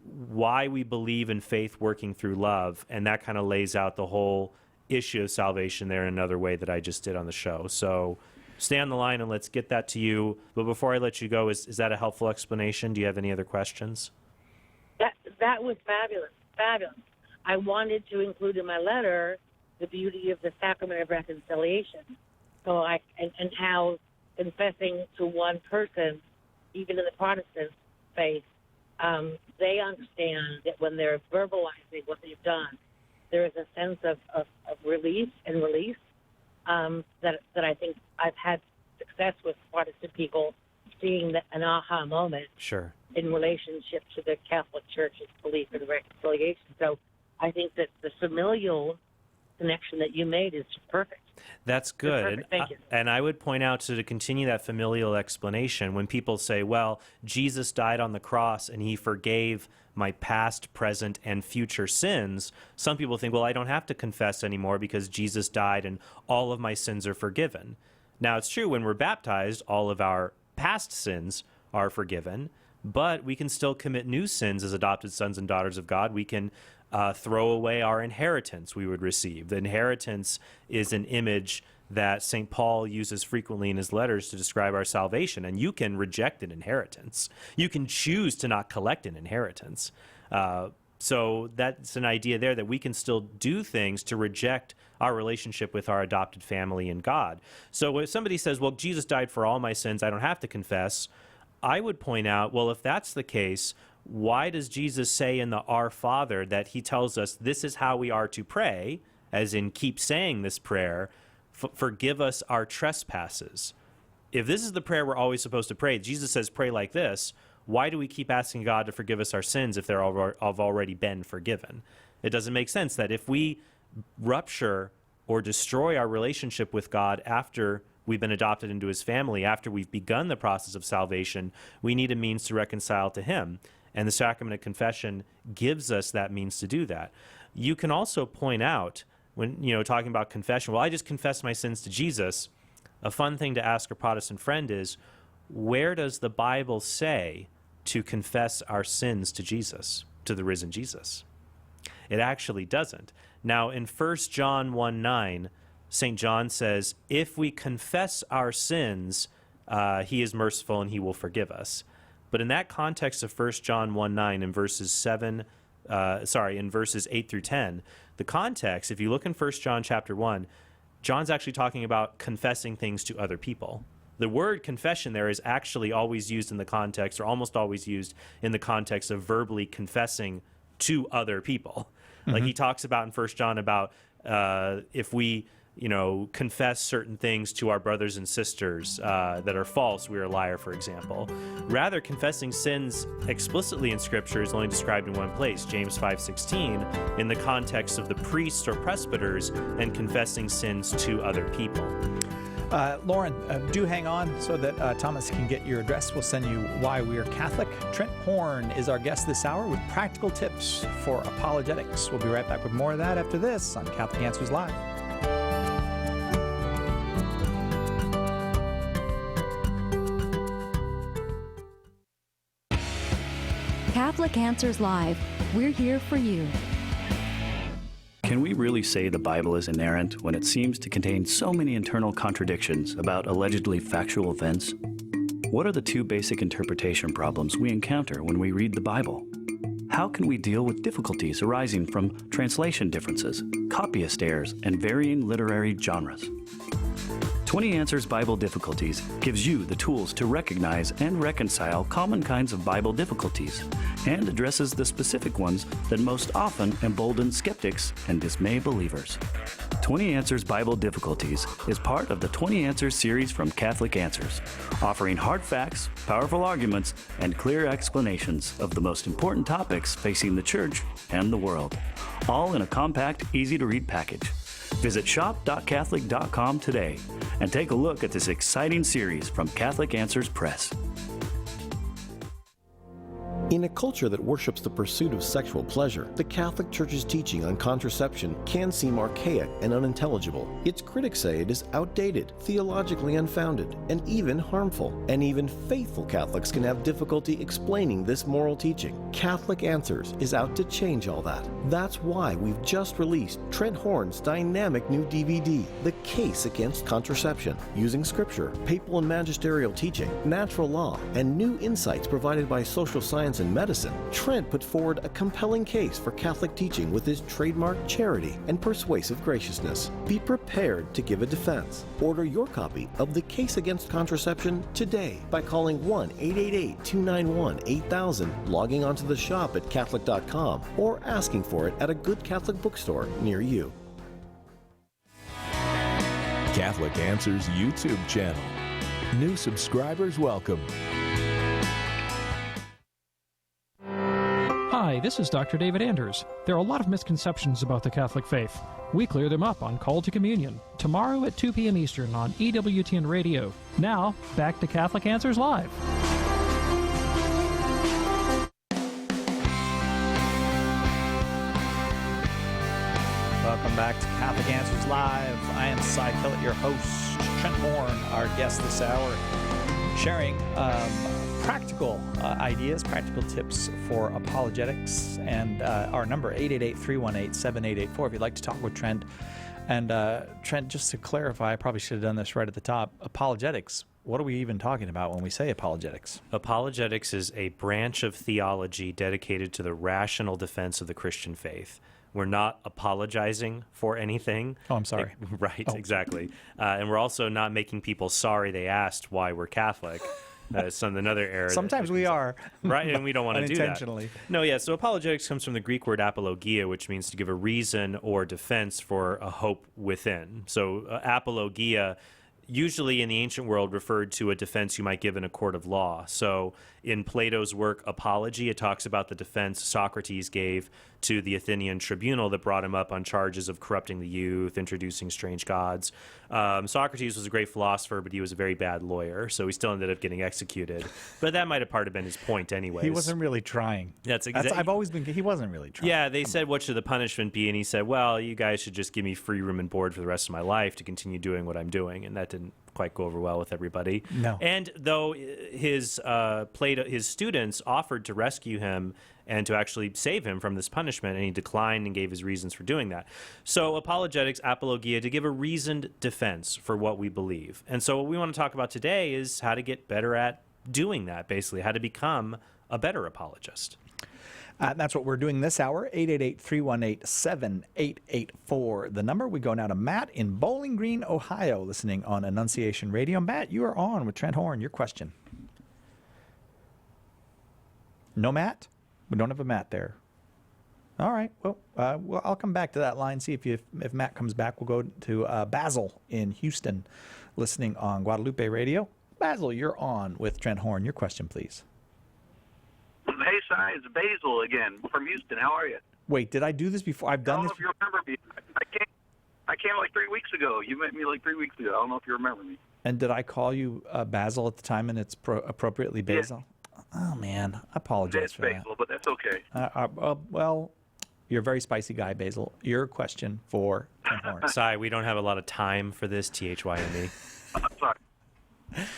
Why We Believe in Faith Working Through Love. And that kind of lays out the whole issue of salvation there in another way that I just did on the show. So stay on the line and let's get that to you. But before I let you go, is that a helpful explanation? Do you have any other questions? That was fabulous. Fabulous. I wanted to include in my letter the beauty of the sacrament of reconciliation. So and how confessing to one person, even in the Protestant faith, they understand that when they're verbalizing what they've done, there is a sense of relief and release that I think I've had success with Protestant people seeing an aha moment Sure. in relationship to the Catholic Church's belief in reconciliation. So I think that the familial connection that you made is perfect. That's good. Perfect. Thank you. And I would point out, to continue that familial explanation, when people say, well, Jesus died on the cross and he forgave my past, present, and future sins, some people think, well, I don't have to confess anymore because Jesus died and all of my sins are forgiven. Now, it's true, when we're baptized, all of our past sins are forgiven, but we can still commit new sins as adopted sons and daughters of God. We can throw away our inheritance we would receive. The inheritance is an image that St. Paul uses frequently in his letters to describe our salvation, and you can reject an inheritance. You can choose to not collect an inheritance. So that's an idea there that we can still do things to reject our relationship with our adopted family and God. So if somebody says, well, Jesus died for all my sins, I don't have to confess, I would point out, well, if that's the case, why does Jesus say in the Our Father that he tells us this is how we are to pray, as in keep saying this prayer, forgive us our trespasses? If this is the prayer we're always supposed to pray, Jesus says pray like this, why do we keep asking God to forgive us our sins if they're have already been forgiven? It doesn't make sense that if we rupture or destroy our relationship with God after we've been adopted into his family, after we've begun the process of salvation, we need a means to reconcile to him. And the sacrament of confession gives us that means to do that. You can also point out, when talking about confession, well, I just confess my sins to Jesus. A fun thing to ask a Protestant friend is, where does the Bible say to confess our sins to Jesus, to the risen Jesus? It actually doesn't. Now, in 1 John 1:9, St. John says, if we confess our sins, he is merciful and he will forgive us. But in that context of 1 John 1:9, in verses 8 through 10, the context, if you look in 1 John chapter 1, John's actually talking about confessing things to other people. The word confession there is actually always used in the context, or almost always used in the context of verbally confessing to other people. Mm-hmm. Like he talks about in 1 John about if we, confess certain things to our brothers and sisters that are false, we are a liar, for example. Rather, confessing sins explicitly in Scripture is only described in one place, James 5:16, in the context of the priests or presbyters and confessing sins to other people. Lauren, do hang on so that Thomas can get your address. We'll send you Why We Are Catholic. Trent Horn is our guest this hour with practical tips for apologetics. We'll be right back with more of that after this on Catholic Answers Live. Catholic Answers Live. We're here for you. Can we really say the Bible is inerrant when it seems to contain so many internal contradictions about allegedly factual events? What are the two basic interpretation problems we encounter when we read the Bible? How can we deal with difficulties arising from translation differences, copyist errors, and varying literary genres? 20 Answers Bible Difficulties gives you the tools to recognize and reconcile common kinds of Bible difficulties and addresses the specific ones that most often embolden skeptics and dismay believers. 20 Answers Bible Difficulties is part of the 20 Answers series from Catholic Answers, offering hard facts, powerful arguments, and clear explanations of the most important topics facing the Church and the world, all in a compact, easy-to-read package. Visit shop.catholic.com today and take a look at this exciting series from Catholic Answers Press. In a culture that worships the pursuit of sexual pleasure, the Catholic Church's teaching on contraception can seem archaic and unintelligible. Its critics say it is outdated, theologically unfounded, and even harmful. And even faithful Catholics can have difficulty explaining this moral teaching. Catholic Answers is out to change all that. That's why we've just released Trent Horn's dynamic new DVD, The Case Against Contraception, using scripture, papal and magisterial teaching, natural law, and new insights provided by social science and medicine. Trent put forward a compelling case for Catholic teaching with his trademark charity and persuasive graciousness. Be prepared to give a defense. Order your copy of The Case Against Contraception today by calling 1-888-291-8000, logging onto the shop at Catholic.com, or asking for it at a good Catholic bookstore near you. Catholic Answers YouTube channel. New subscribers welcome. Hi, this is Dr. David Anders. There are a lot of misconceptions about the Catholic faith. We clear them up on Call to Communion, tomorrow at 2 p.m. Eastern on EWTN Radio. Now, back to Catholic Answers Live. Welcome back to Catholic Answers Live. I am Cy Kellett, your host. Trent Horn, our guest this hour, sharing practical ideas, practical tips for apologetics, and our number 888-318-7884 if you'd like to talk with Trent. And Trent, just to clarify, I probably should have done this right at the top. Apologetics, what are we even talking about when we say apologetics? Apologetics is a branch of theology dedicated to the rational defense of the Christian faith. We're not apologizing for anything. Oh, I'm sorry. Right, exactly. And we're also not making people sorry they asked why we're Catholic. Another error. Sometimes we are. Right, and we don't want to do that. Unintentionally. No, yeah, so apologetics comes from the Greek word apologia, which means to give a reason or defense for a hope within. So apologia, usually in the ancient world, referred to a defense you might give in a court of law. So in Plato's work, Apology, it talks about the defense Socrates gave to the Athenian tribunal that brought him up on charges of corrupting the youth, introducing strange gods. Socrates was a great philosopher, but he was a very bad lawyer, so he still ended up getting executed. But that might have part of been his point anyways. He wasn't really trying. That's exactly. I've always been. He wasn't really trying. Yeah, they said, what should the punishment be? And he said, well, you guys should just give me free room and board for the rest of my life to continue doing what I'm doing. And that didn't quite go over well with everybody. No. And though his students offered to rescue him and to actually save him from this punishment, and he declined and gave his reasons for doing that. So apologetics, apologia, to give a reasoned defense for what we believe. And so what we want to talk about today is how to get better at doing that, basically, how to become a better apologist. That's what we're doing this hour, 888-318-7884. The number. We go now to Matt in Bowling Green, Ohio, listening on Annunciation Radio. Matt, you are on with Trent Horn. Your question. No Matt? We don't have a Matt there. All right. Well, I'll come back to that line, see if Matt comes back. We'll go to Basil in Houston, listening on Guadalupe Radio. Basil, you're on with Trent Horn. Your question, please. Hey, Si, it's Basil again from Houston. How are you? Wait, did I do this before? I've done this. I don't know if you remember me. I came like 3 weeks ago. You met me like 3 weeks ago. I don't know if you remember me. And did I call you Basil at the time, and it's appropriately Basil? Yeah. Oh, man. I apologize it's for Basil, but that's okay. Well, you're a very spicy guy, Basil. Your question for Trent Horn. Si, we don't have a lot of time for this, THYME. Sorry.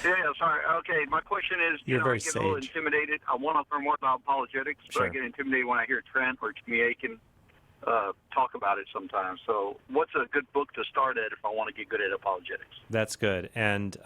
Yeah, sorry. Okay, my question is, I get a little intimidated. I want to learn more about apologetics, but I get intimidated when I hear Trent or Jimmy Akin talk about it sometimes. So what's a good book to start at if I want to get good at apologetics? That's good. And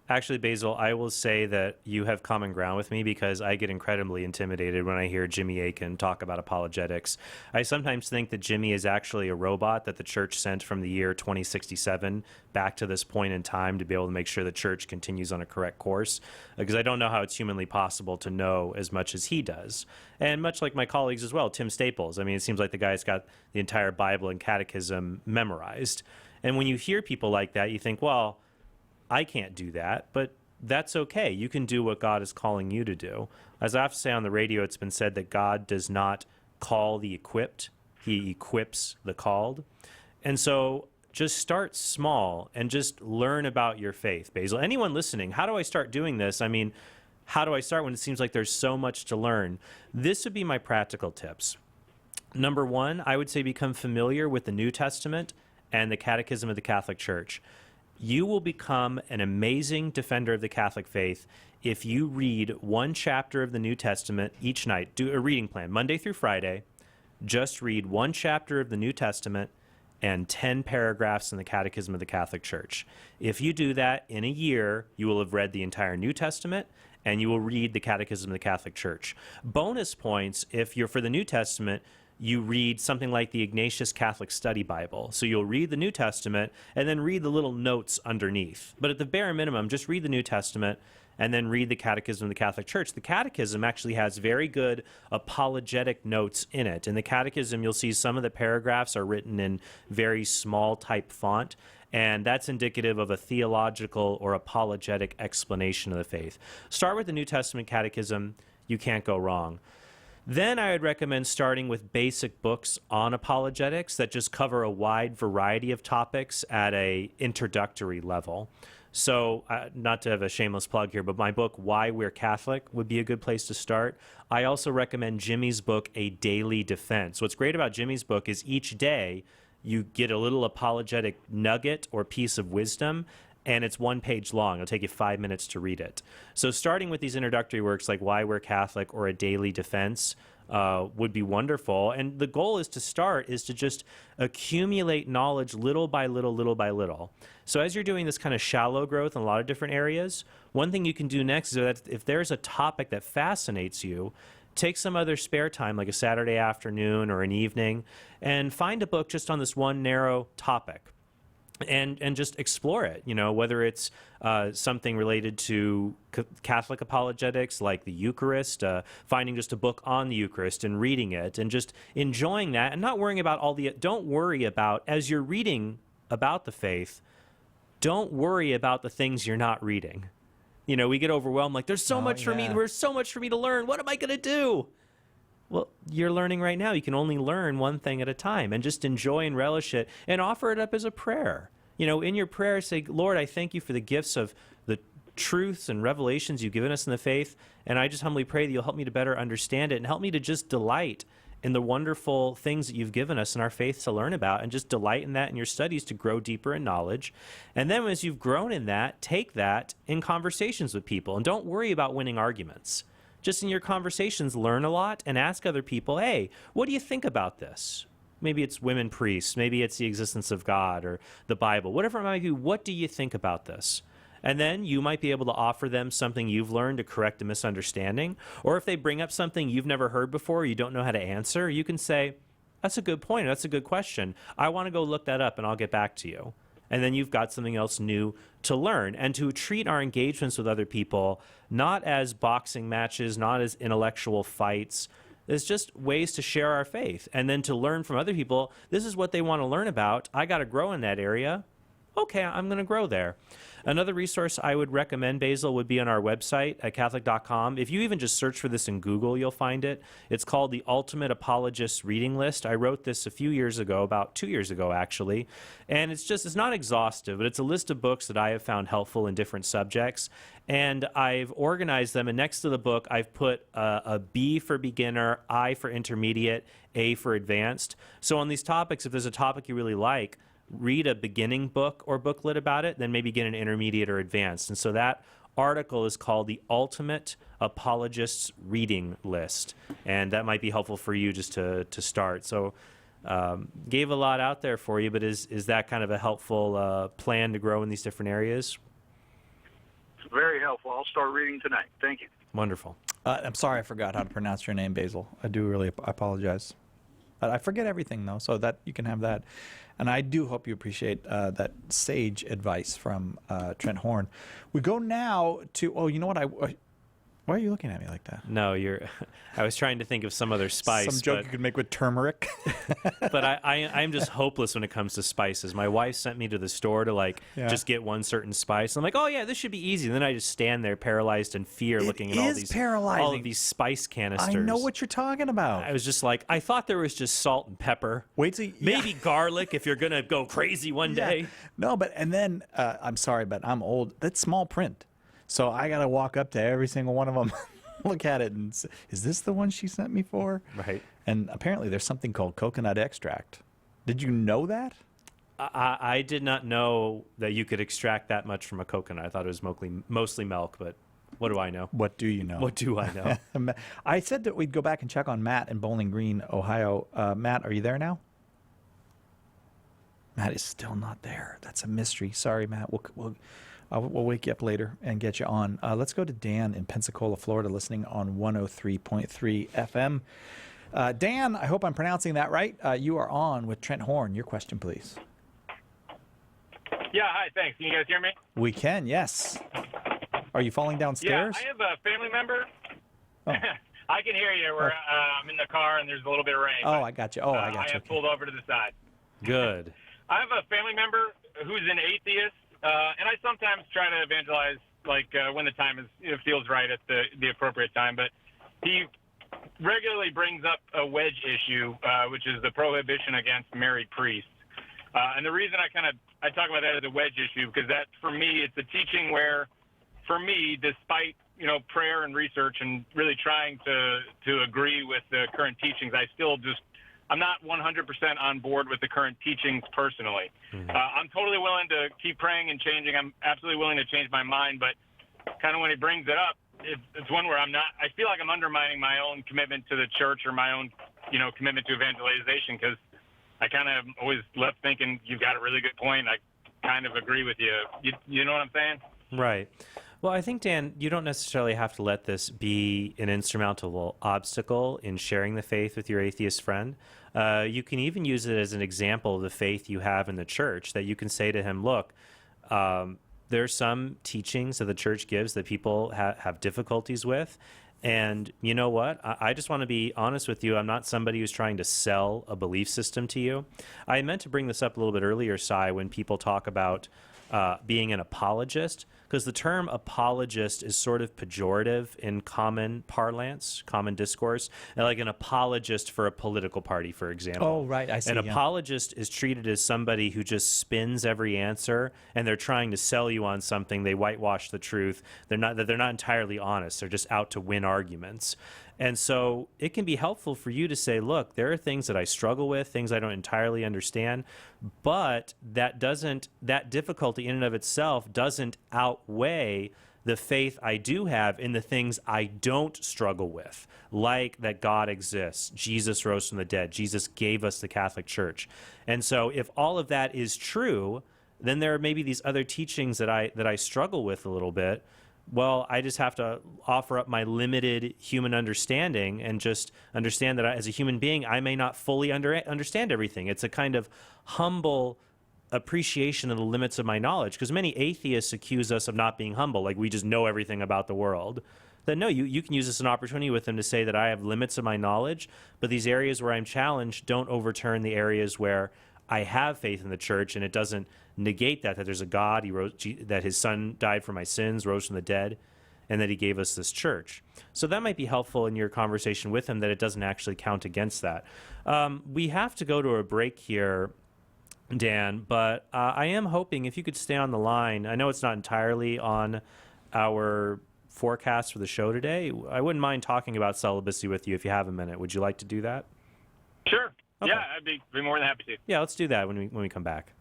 actually, Basil, I will say that you have common ground with me because I get incredibly intimidated when I hear Jimmy Akin talk about apologetics. I sometimes think that Jimmy is actually a robot that the church sent from the year 2067 back to this point in time to be able to make sure the church continues on a correct course, because I don't know how it's humanly possible to know as much as he does. And much like my colleagues as well, Tim Staples. I mean, it seems like the guy's got the entire Bible and catechism memorized. And when you hear people like that, you think, well, I can't do that, but that's okay. You can do what God is calling you to do. As I have to say on the radio, it's been said that God does not call the equipped. He equips the called. And so just start small and just learn about your faith, Basil. Anyone listening, how do I start doing this? I mean, how do I start when it seems like there's so much to learn? This would be my practical tips. Number one, I would say become familiar with the New Testament and the Catechism of the Catholic Church. You will become an amazing defender of the Catholic faith if you read one chapter of the New Testament each night. Do a reading plan, Monday through Friday. Just read one chapter of the New Testament and 10 paragraphs in the Catechism of the Catholic Church. If you do that in a year, you will have read the entire New Testament and you will read the Catechism of the Catholic Church. Bonus points if you're for the New Testament, you read something like the Ignatius Catholic Study Bible. So you'll read the New Testament and then read the little notes underneath. But at the bare minimum, just read the New Testament and then read the Catechism of the Catholic Church. The Catechism actually has very good apologetic notes in it. In the Catechism, you'll see some of the paragraphs are written in very small type font, and that's indicative of a theological or apologetic explanation of the faith. Start with the New Testament Catechism. You can't go wrong. Then I would recommend starting with basic books on apologetics that just cover a wide variety of topics at a introductory level. So not to have a shameless plug here, but my book, Why We're Catholic, would be a good place to start. I also recommend Jimmy's book, A Daily Defense. What's great about Jimmy's book is each day you get a little apologetic nugget or piece of wisdom, and it's 1 page long. It'll take you 5 minutes to read it. So starting with these introductory works like Why We're Catholic or A Daily Defense would be wonderful. And the goal is to just accumulate knowledge little by little, little by little. So as you're doing this kind of shallow growth in a lot of different areas, one thing you can do next is that if there's a topic that fascinates you, take some other spare time, like a Saturday afternoon or an evening, and find a book just on this one narrow topic. And just explore it, whether it's something related to Catholic apologetics like the Eucharist, finding just a book on the Eucharist and reading it and just enjoying that and not worrying about don't worry about, as you're reading about the faith, don't worry about the things you're not reading. We get overwhelmed, like there's so much for me, there's so much for me to learn. What am I going to do? Well, you're learning right now. You can only learn one thing at a time and just enjoy and relish it and offer it up as a prayer. In your prayer, say, Lord, I thank you for the gifts of the truths and revelations you've given us in the faith, and I just humbly pray that you'll help me to better understand it and help me to just delight in the wonderful things that you've given us in our faith to learn about, and just delight in that in your studies to grow deeper in knowledge. And then as you've grown in that, take that in conversations with people, and don't worry about winning arguments. Just in your conversations, learn a lot and ask other people, hey, what do you think about this? Maybe it's women priests, maybe it's the existence of God or the Bible, whatever it might be. What do you think about this? And then you might be able to offer them something you've learned to correct a misunderstanding. Or if they bring up something you've never heard before, you don't know how to answer, you can say, that's a good point, that's a good question. I want to go look that up and I'll get back to you. And then you've got something else new to learn. And to treat our engagements with other people not as boxing matches, not as intellectual fights. It's just ways to share our faith. And then to learn from other people, this is what they want to learn about. I got to grow in that area. Okay, I'm going to grow there. Another resource I would recommend, Basil, would be on our website at Catholic.com. If you even just search for this in Google, you'll find it. It's called the Ultimate Apologist Reading List. I wrote this a few years ago, about 2 years ago, actually. And it's not exhaustive, but it's a list of books that I have found helpful in different subjects. And I've organized them, and next to the book, I've put a B for beginner, I for intermediate, A for advanced. So on these topics, if there's a topic you really like, read a beginning book or booklet about it, then maybe get an intermediate or advanced. And so that article is called the Ultimate Apologists Reading List. And that might be helpful for you just to start. So gave a lot out there for you, but is that kind of a helpful plan to grow in these different areas? It's very helpful. I'll start reading tonight. Thank you. Wonderful. I'm sorry I forgot how to pronounce your name, Basil. I do really apologize. I forget everything, though, so that you can have that. And I do hope you appreciate that sage advice from Trent Horn. We go now to, oh, you know what? Why are you looking at me like that? No, I was trying to think of some other spice. Some joke you could make with turmeric. But I'm just hopeless when it comes to spices. My wife sent me to the store to just get one certain spice. I'm like, oh yeah, this should be easy. And then I just stand there paralyzed in fear, looking at all of these spice canisters. I know what you're talking about. I was just like, I thought there was just salt and pepper. Wait till maybe garlic if you're gonna go crazy one day. No, but and then I'm sorry, but I'm old. That's small print. So I got to walk up to every single one of them, look at it, and say, is this the one she sent me for? Right. And apparently there's something called coconut extract. Did you know that? I did not know that you could extract that much from a coconut. I thought it was mostly milk, but what do I know? What do you know? What do I know? I said that we'd go back and check on Matt in Bowling Green, Ohio. Matt, are you there now? Matt is still not there. That's a mystery. Sorry, Matt. We'll wake you up later and get you on. Let's go to Dan in Pensacola, Florida, listening on 103.3 FM. Dan, I hope I'm pronouncing that right. You are on with Trent Horn. Your question, please. Yeah, hi, thanks. Can you guys hear me? We can, yes. Are you falling downstairs? Yeah, I have a family member. Oh. I can hear you. I'm in the car and there's a little bit of rain. Oh, I got you. I got you. I have pulled over to the side. Good. I have a family member who's an atheist. And I sometimes try to evangelize, when the time feels right at the appropriate time. But he regularly brings up a wedge issue, which is the prohibition against married priests. And the reason I talk about that as a wedge issue because that for me it's a teaching where, for me, despite prayer and research and really trying to agree with the current teachings, I'm not 100% on board with the current teachings personally. Mm-hmm. I'm totally willing to keep praying and changing. I'm absolutely willing to change my mind, but kind of when he brings it up, it's one where I feel like I'm undermining my own commitment to the church or my own, commitment to evangelization because I kind of always left thinking you've got a really good point. I kind of agree with you. You know what I'm saying? Right. Well, I think, Dan, you don't necessarily have to let this be an insurmountable obstacle in sharing the faith with your atheist friend. You can even use it as an example of the faith you have in the church, that you can say to him, look, there are some teachings that the church gives that people have difficulties with. And you know what? I just want to be honest with you. I'm not somebody who's trying to sell a belief system to you. I meant to bring this up a little bit earlier, Cy, when people talk about being an apologist, because the term apologist is sort of pejorative in common parlance, common discourse, like an apologist for a political party, for example. Oh, right, I see. An apologist is treated as somebody who just spins every answer, and they're trying to sell you on something. They whitewash the truth. They're not entirely honest. They're just out to win arguments. And so it can be helpful for you to say, look, there are things that I struggle with, things I don't entirely understand, but that difficulty in and of itself doesn't outweigh the faith I do have in the things I don't struggle with, like that God exists, Jesus rose from the dead, Jesus gave us the Catholic Church. And so if all of that is true, then there are maybe these other teachings that I struggle with a little bit. Well, I just have to offer up my limited human understanding and just understand that as a human being, I may not fully understand everything. It's a kind of humble appreciation of the limits of my knowledge, because many atheists accuse us of not being humble, like we just know everything about the world. Then no, you can use this as an opportunity with them to say that I have limits of my knowledge, but these areas where I'm challenged don't overturn the areas where I have faith in the church, and it doesn't negate that there's a God, that his son died for my sins, rose from the dead, and that he gave us this church. So that might be helpful in your conversation with him, that it doesn't actually count against that. We have to go to a break here, Dan, but I am hoping if you could stay on the line. I know it's not entirely on our forecast for the show today. I wouldn't mind talking about celibacy with you if you have a minute. Would you like to do that? Sure. Okay. Yeah, I'd be more than happy to. Yeah, let's do that when we come back.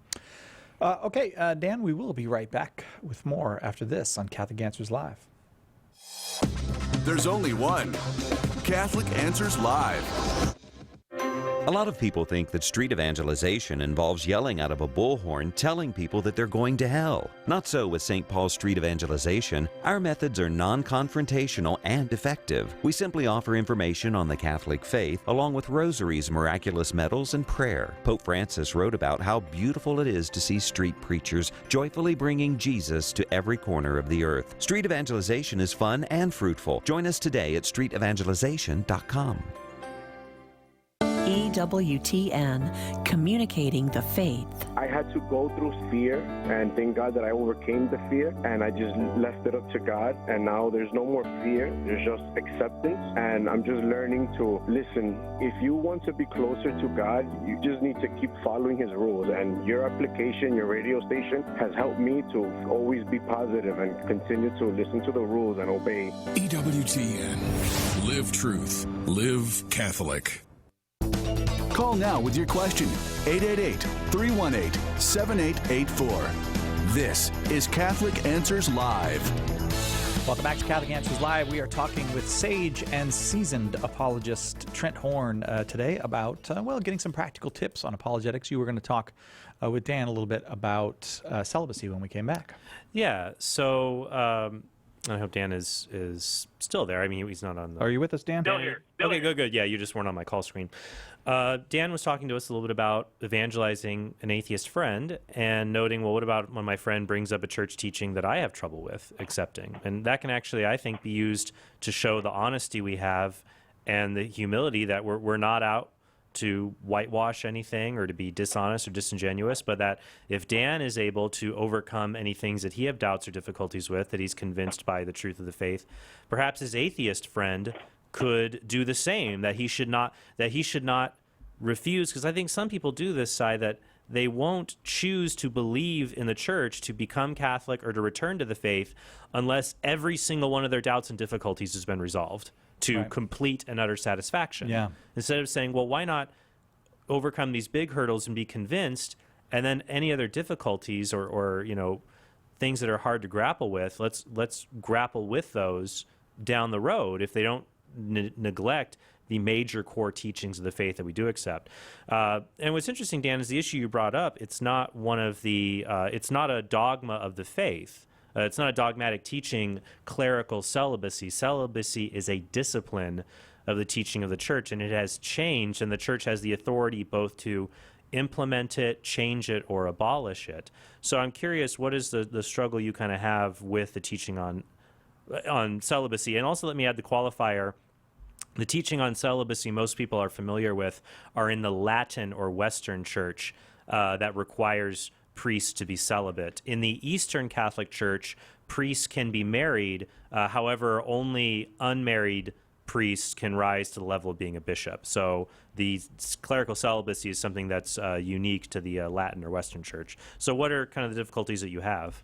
Okay, Dan, we will be right back with more after this on Catholic Answers Live. There's only one Catholic Answers Live. A lot of people think that street evangelization involves yelling out of a bullhorn telling people that they're going to hell. Not so with St. Paul's Street Evangelization. Our methods are non-confrontational and effective. We simply offer information on the Catholic faith along with rosaries, miraculous medals, and prayer. Pope Francis wrote about how beautiful it is to see street preachers joyfully bringing Jesus to every corner of the earth. Street evangelization is fun and fruitful. Join us today at streetevangelization.com. EWTN, communicating the faith. I had to go through fear, and thank God that I overcame the fear, and I just left it up to God, and now there's no more fear, there's just acceptance, and I'm just learning to listen. If you want to be closer to God, you just need to keep following His rules, and your application, your radio station, has helped me to always be positive and continue to listen to the rules and obey. EWTN. Live truth. Live Catholic. Call now with your question. 888-318-7884. This is Catholic Answers Live. Welcome back to Catholic Answers Live. We are talking with sage and seasoned apologist Trent Horn today about, getting some practical tips on apologetics. You were going to talk with Dan a little bit about celibacy when we came back. Yeah, so I hope Dan is still there. I mean, he's not on the... Are you with us, Dan? Still here. Okay, good. Yeah, you just weren't on my call screen. Dan was talking to us a little bit about evangelizing an atheist friend and noting, well, what about when my friend brings up a church teaching that I have trouble with accepting? And that can actually, I think, be used to show the honesty we have and the humility that we're not out to whitewash anything or to be dishonest or disingenuous, but that if Dan is able to overcome any things that he have doubts or difficulties with, that he's convinced by the truth of the faith, perhaps his atheist friend could do the same, that he should not refuse, because I think some people do this side, that they won't choose to believe in the church, to become Catholic or to return to the faith unless every single one of their doubts and difficulties has been resolved to complete and utter satisfaction. Yeah. Instead of saying, well, why not overcome these big hurdles and be convinced, and then any other difficulties or things that are hard to grapple with, let's grapple with those down the road if they don't neglect the major core teachings of the faith that we do accept. And what's interesting, Dan, is the issue you brought up. It's not one of the. It's not a dogma of the faith. It's not a dogmatic teaching. Clerical celibacy. Celibacy is a discipline of the teaching of the church, and it has changed. And the church has the authority both to implement it, change it, or abolish it. So I'm curious, what is the struggle you kind of have with the teaching on celibacy? And also, let me add the qualifier. The teaching on celibacy most people are familiar with are in the Latin or Western Church that requires priests to be celibate. In the Eastern Catholic Church, priests can be married, however, only unmarried priests can rise to the level of being a bishop. So the clerical celibacy is something that's unique to the Latin or Western Church. So what are kind of the difficulties that you have?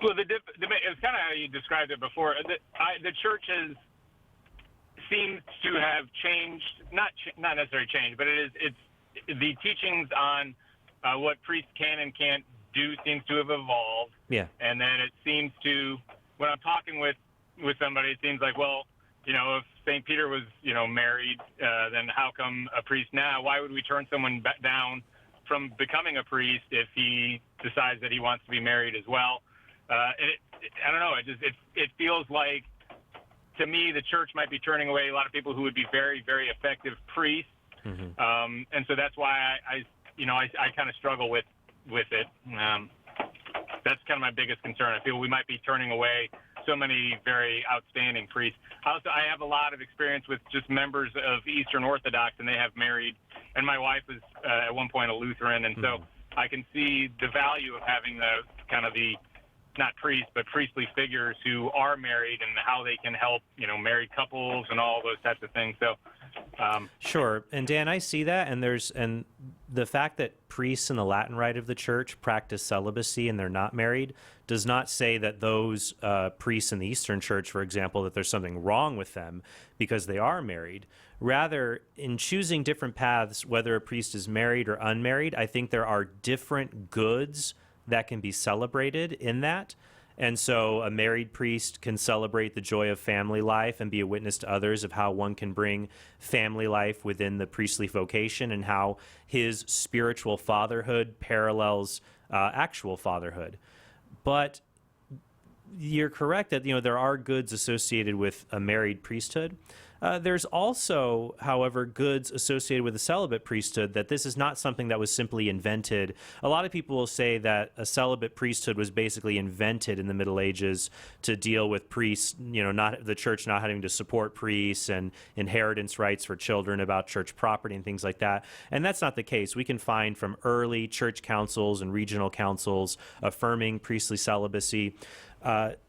Well, it's kind of how you described it before. The church seems to have changed, not necessarily changed, but it's the teachings on what priests can and can't do seems to have evolved. Yeah. And then it seems to, when I'm talking with somebody, it seems like, well, if St. Peter was, married, then how come a priest now? Why would we turn someone down from becoming a priest if he decides that he wants to be married as well? I don't know. It feels like, to me, the church might be turning away a lot of people who would be very, very effective priests. Mm-hmm. And so that's why I kind of struggle with it. That's kind of my biggest concern. I feel we might be turning away so many very outstanding priests. I have a lot of experience with just members of Eastern Orthodox, and they have married, and my wife was at one point a Lutheran, and so I can see the value of having the not priests, but priestly figures who are married and how they can help, married couples and all those types of things. So, sure. And Dan, I see that. And the fact that priests in the Latin Rite of the Church practice celibacy and they're not married does not say that those priests in the Eastern Church, for example, that there's something wrong with them because they are married. Rather, in choosing different paths, whether a priest is married or unmarried, I think there are different goods that can be celebrated in that. And so a married priest can celebrate the joy of family life and be a witness to others of how one can bring family life within the priestly vocation and how his spiritual fatherhood parallels actual fatherhood. But you're correct that there are goods associated with a married priesthood. There's also, however, goods associated with a celibate priesthood, that this is not something that was simply invented. A lot of people will say that a celibate priesthood was basically invented in the Middle Ages to deal with priests, not the church not having to support priests and inheritance rights for children about church property and things like that. And that's not the case. We can find from early church councils and regional councils affirming priestly celibacy.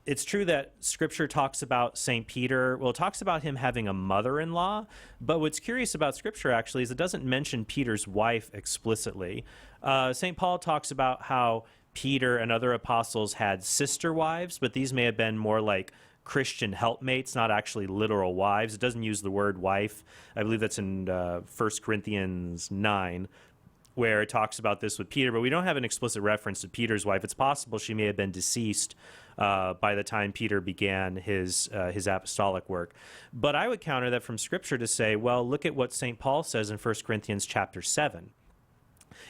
It's true that Scripture talks about St. Peter. Well, it talks about him having a mother-in-law, but what's curious about Scripture actually is it doesn't mention Peter's wife explicitly. St. Paul talks about how Peter and other apostles had sister wives, but these may have been more like Christian helpmates, not actually literal wives. It doesn't use the word wife. I believe that's in 1 Corinthians 9. Where it talks about this with Peter, but we don't have an explicit reference to Peter's wife. It's possible she may have been deceased by the time Peter began his apostolic work. But I would counter that from Scripture to say, well, look at what St. Paul says in 1 Corinthians chapter 7.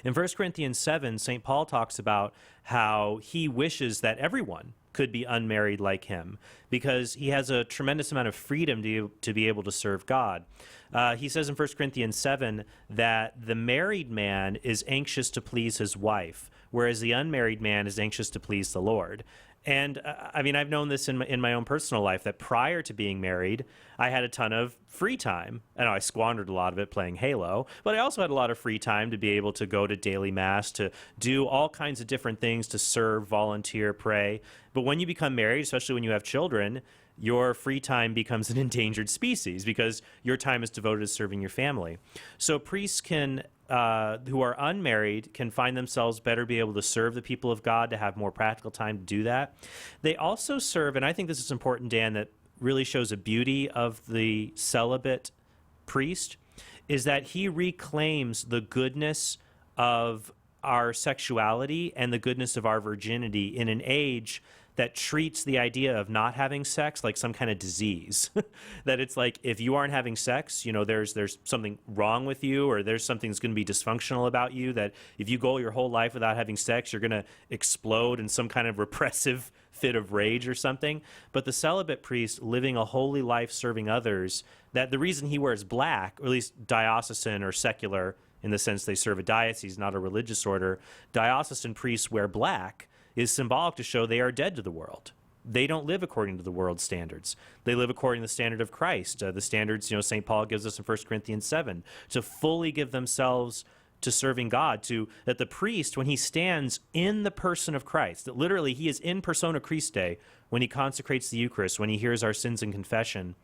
In 1 Corinthians 7, St. Paul talks about how he wishes that everyone could be unmarried like him because he has a tremendous amount of freedom to be able to serve God. He says in 1 Corinthians 7 that the married man is anxious to please his wife, whereas the unmarried man is anxious to please the Lord. And I've known this in my own personal life, that prior to being married, I had a ton of free time. I know I squandered a lot of it playing Halo, but I also had a lot of free time to be able to go to daily mass, to do all kinds of different things, to serve, volunteer, pray. But when you become married, especially when you have children, your free time becomes an endangered species because your time is devoted to serving your family. So priests can who are unmarried can find themselves better be able to serve the people of God, to have more practical time to do that. They also serve, and I think this is important, Dan, that really shows a beauty of the celibate priest, is that he reclaims the goodness of our sexuality and the goodness of our virginity in an age that treats the idea of not having sex like some kind of disease. That it's like, if you aren't having sex, there's something wrong with you, or there's something that's going to be dysfunctional about you, that if you go your whole life without having sex, you're going to explode in some kind of repressive fit of rage or something. But the celibate priest living a holy life serving others, that the reason he wears black, or at least diocesan or secular, in the sense they serve a diocese, not a religious order, diocesan priests wear black, is symbolic to show they are dead to the world. They don't live according to the world's standards. They live according to the standard of Christ. The standards, St. Paul gives us in 1 Corinthians 7, to fully give themselves to serving God, that the priest, when he stands in the person of Christ, that literally he is in persona Christi when he consecrates the Eucharist, when he hears our sins in confession,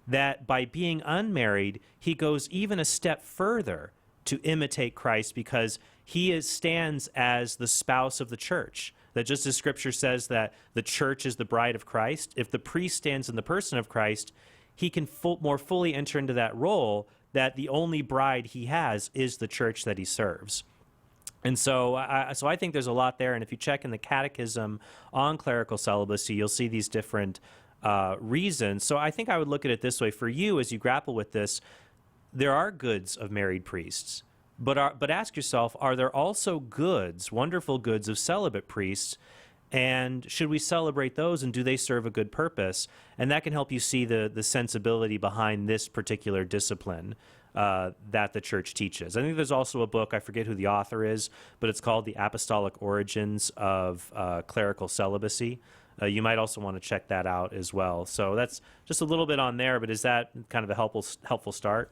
that by being unmarried, he goes even a step further to imitate Christ, because he stands as the spouse of the church, that just as Scripture says that the church is the bride of Christ, if the priest stands in the person of Christ, he can more fully enter into that role that the only bride he has is the church that he serves. And so I think there's a lot there. And if you check in the Catechism on clerical celibacy, you'll see these different reasons. So I think I would look at it this way. For you, as you grapple with this, there are goods of married priests. But ask yourself, are there also goods, wonderful goods of celibate priests? And should we celebrate those, and do they serve a good purpose? And that can help you see the sensibility behind this particular discipline that the church teaches. I think there's also a book, I forget who the author is, but it's called The Apostolic Origins of Clerical Celibacy. You might also want to check that out as well. So that's just a little bit on there, but is that kind of a helpful start?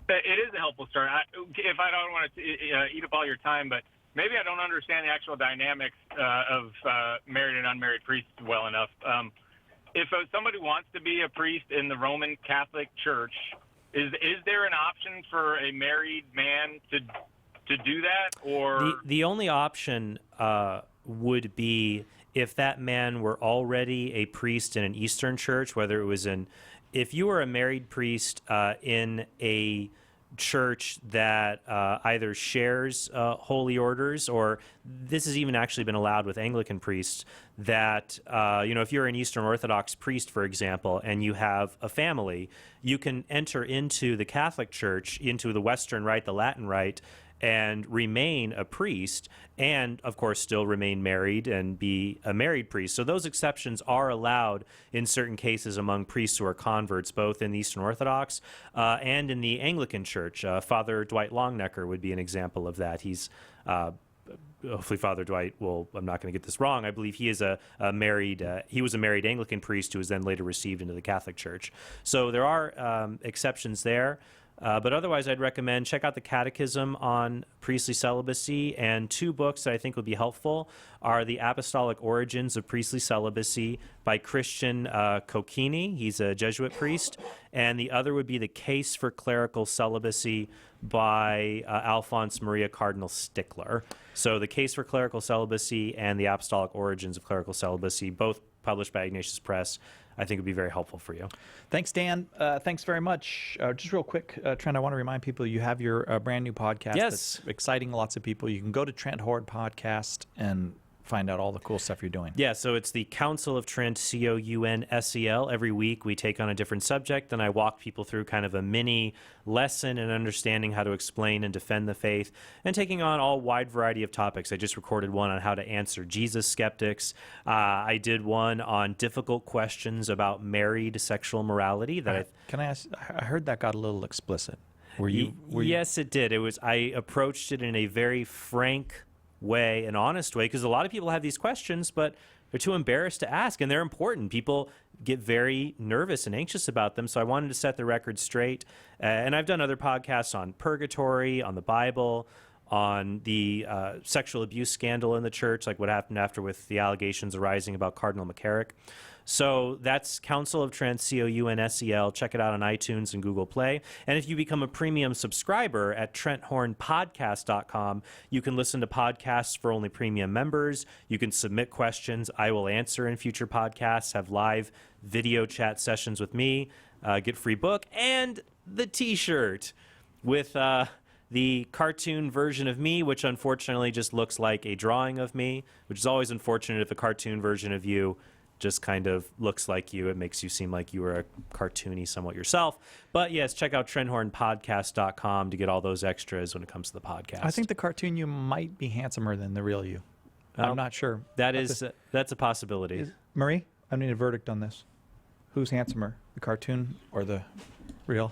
It is a helpful start. If I don't want to eat up all your time, but maybe I don't understand the actual dynamics of married and unmarried priests well enough. If somebody wants to be a priest in the Roman Catholic Church, is there an option for a married man to do that? Or the only option would be if that man were already a priest in an Eastern church, whether it was if you were a married priest in a church that either shares holy orders, or this has even actually been allowed with Anglican priests, that if you're an Eastern Orthodox priest, for example, and you have a family, you can enter into the Catholic Church, into the Western Rite, the Latin Rite, and remain a priest, and of course still remain married and be a married priest. So those exceptions are allowed in certain cases among priests who are converts, both in the Eastern Orthodox and in the Anglican Church. Father Dwight Longnecker would be an example of that. He's hopefully Father Dwight I'm not going to get this wrong. I believe he is he was a married Anglican priest who was then later received into the Catholic Church. So there are exceptions there. But otherwise, I'd recommend check out the Catechism on priestly celibacy, and two books that I think would be helpful are The Apostolic Origins of Priestly Celibacy by Christian Kokini. He's a Jesuit priest. And the other would be The Case for Clerical Celibacy by Alphonse Maria Cardinal Stickler. So The Case for Clerical Celibacy and The Apostolic Origins of Clerical Celibacy, both published by Ignatius Press, I think would be very helpful for you. Thanks, Dan. Thanks very much. Just real quick, Trent, I want to remind people you have your brand new podcast. Yes. That's exciting lots of people. You can go to Trent Horde Podcast and find out all the cool stuff you're doing. Yeah, so it's the Council of Trent, COUNSEL. Every week we take on a different subject, and I walk people through kind of a mini lesson in understanding how to explain and defend the faith, and taking on all wide variety of topics. I just recorded one on how to answer Jesus skeptics. I did one on difficult questions about married sexual morality. Can I ask? I heard that got a little explicit. Were you? Yes, it did. I approached it in a very frank way, an honest way, because a lot of people have these questions, but they're too embarrassed to ask, and they're important. People get very nervous and anxious about them, so I wanted to set the record straight. And I've done other podcasts on purgatory, on the Bible, on the sexual abuse scandal in the church, like what happened after with the allegations arising about Cardinal McCarrick. So that's Council of Trent, COUNSEL. Check it out on iTunes and Google Play. And if you become a premium subscriber at TrentHornPodcast.com, you can listen to podcasts for only premium members. You can submit questions I will answer in future podcasts, have live video chat sessions with me, get free book, and the T-shirt with the cartoon version of me, which unfortunately just looks like a drawing of me, which is always unfortunate if a cartoon version of you just kind of looks like you. It makes you seem like you were a cartoony somewhat yourself. But yes, check out TrentHornPodcast.com to get all those extras when it comes to the podcast. I think the cartoon you might be handsomer than the real you. I'm not sure. That's a possibility. Marie, I need a verdict on this. Who's handsomer, the cartoon or the real?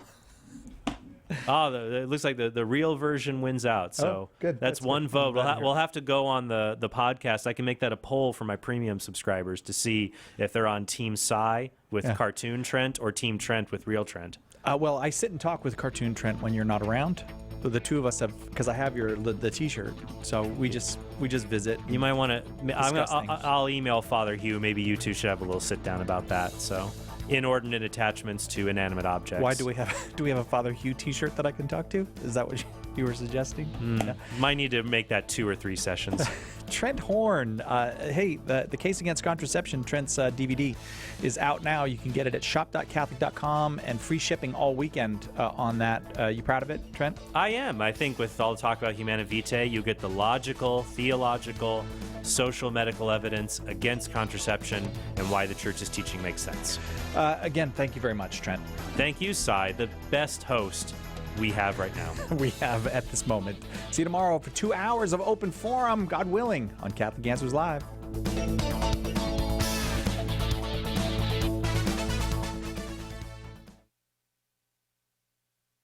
It looks like the real version wins out. So good. That's one vote. We'll have to go on the podcast. I can make that a poll for my premium subscribers to see if they're on Team Psy with Cartoon Trent or Team Trent with Real Trent. Well, I sit and talk with Cartoon Trent when you're not around. The two of us have, because I have the T-shirt, so we just visit. You might want to. I'll email Father Hugh. Maybe you two should have a little sit down about that. So. Inordinate attachments to inanimate objects. Why do we have a Father Hugh T-shirt that I can talk to? Is that what you... you were suggesting? Yeah. Might need to make that 2 or 3 sessions. Trent Horn, hey, the Case Against Contraception, Trent's DVD is out now. You can get it at shop.catholic.com and free shipping all weekend on that. You proud of it, Trent? I am. I think with all the talk about Humana Vitae, you get the logical, theological, social, medical evidence against contraception and why the church's teaching makes sense. Again, thank you very much, Trent. Thank you, Cy, the best host we have right now. We have at this moment. See you tomorrow for 2 hours of open forum, God willing, on Catholic Answers Live.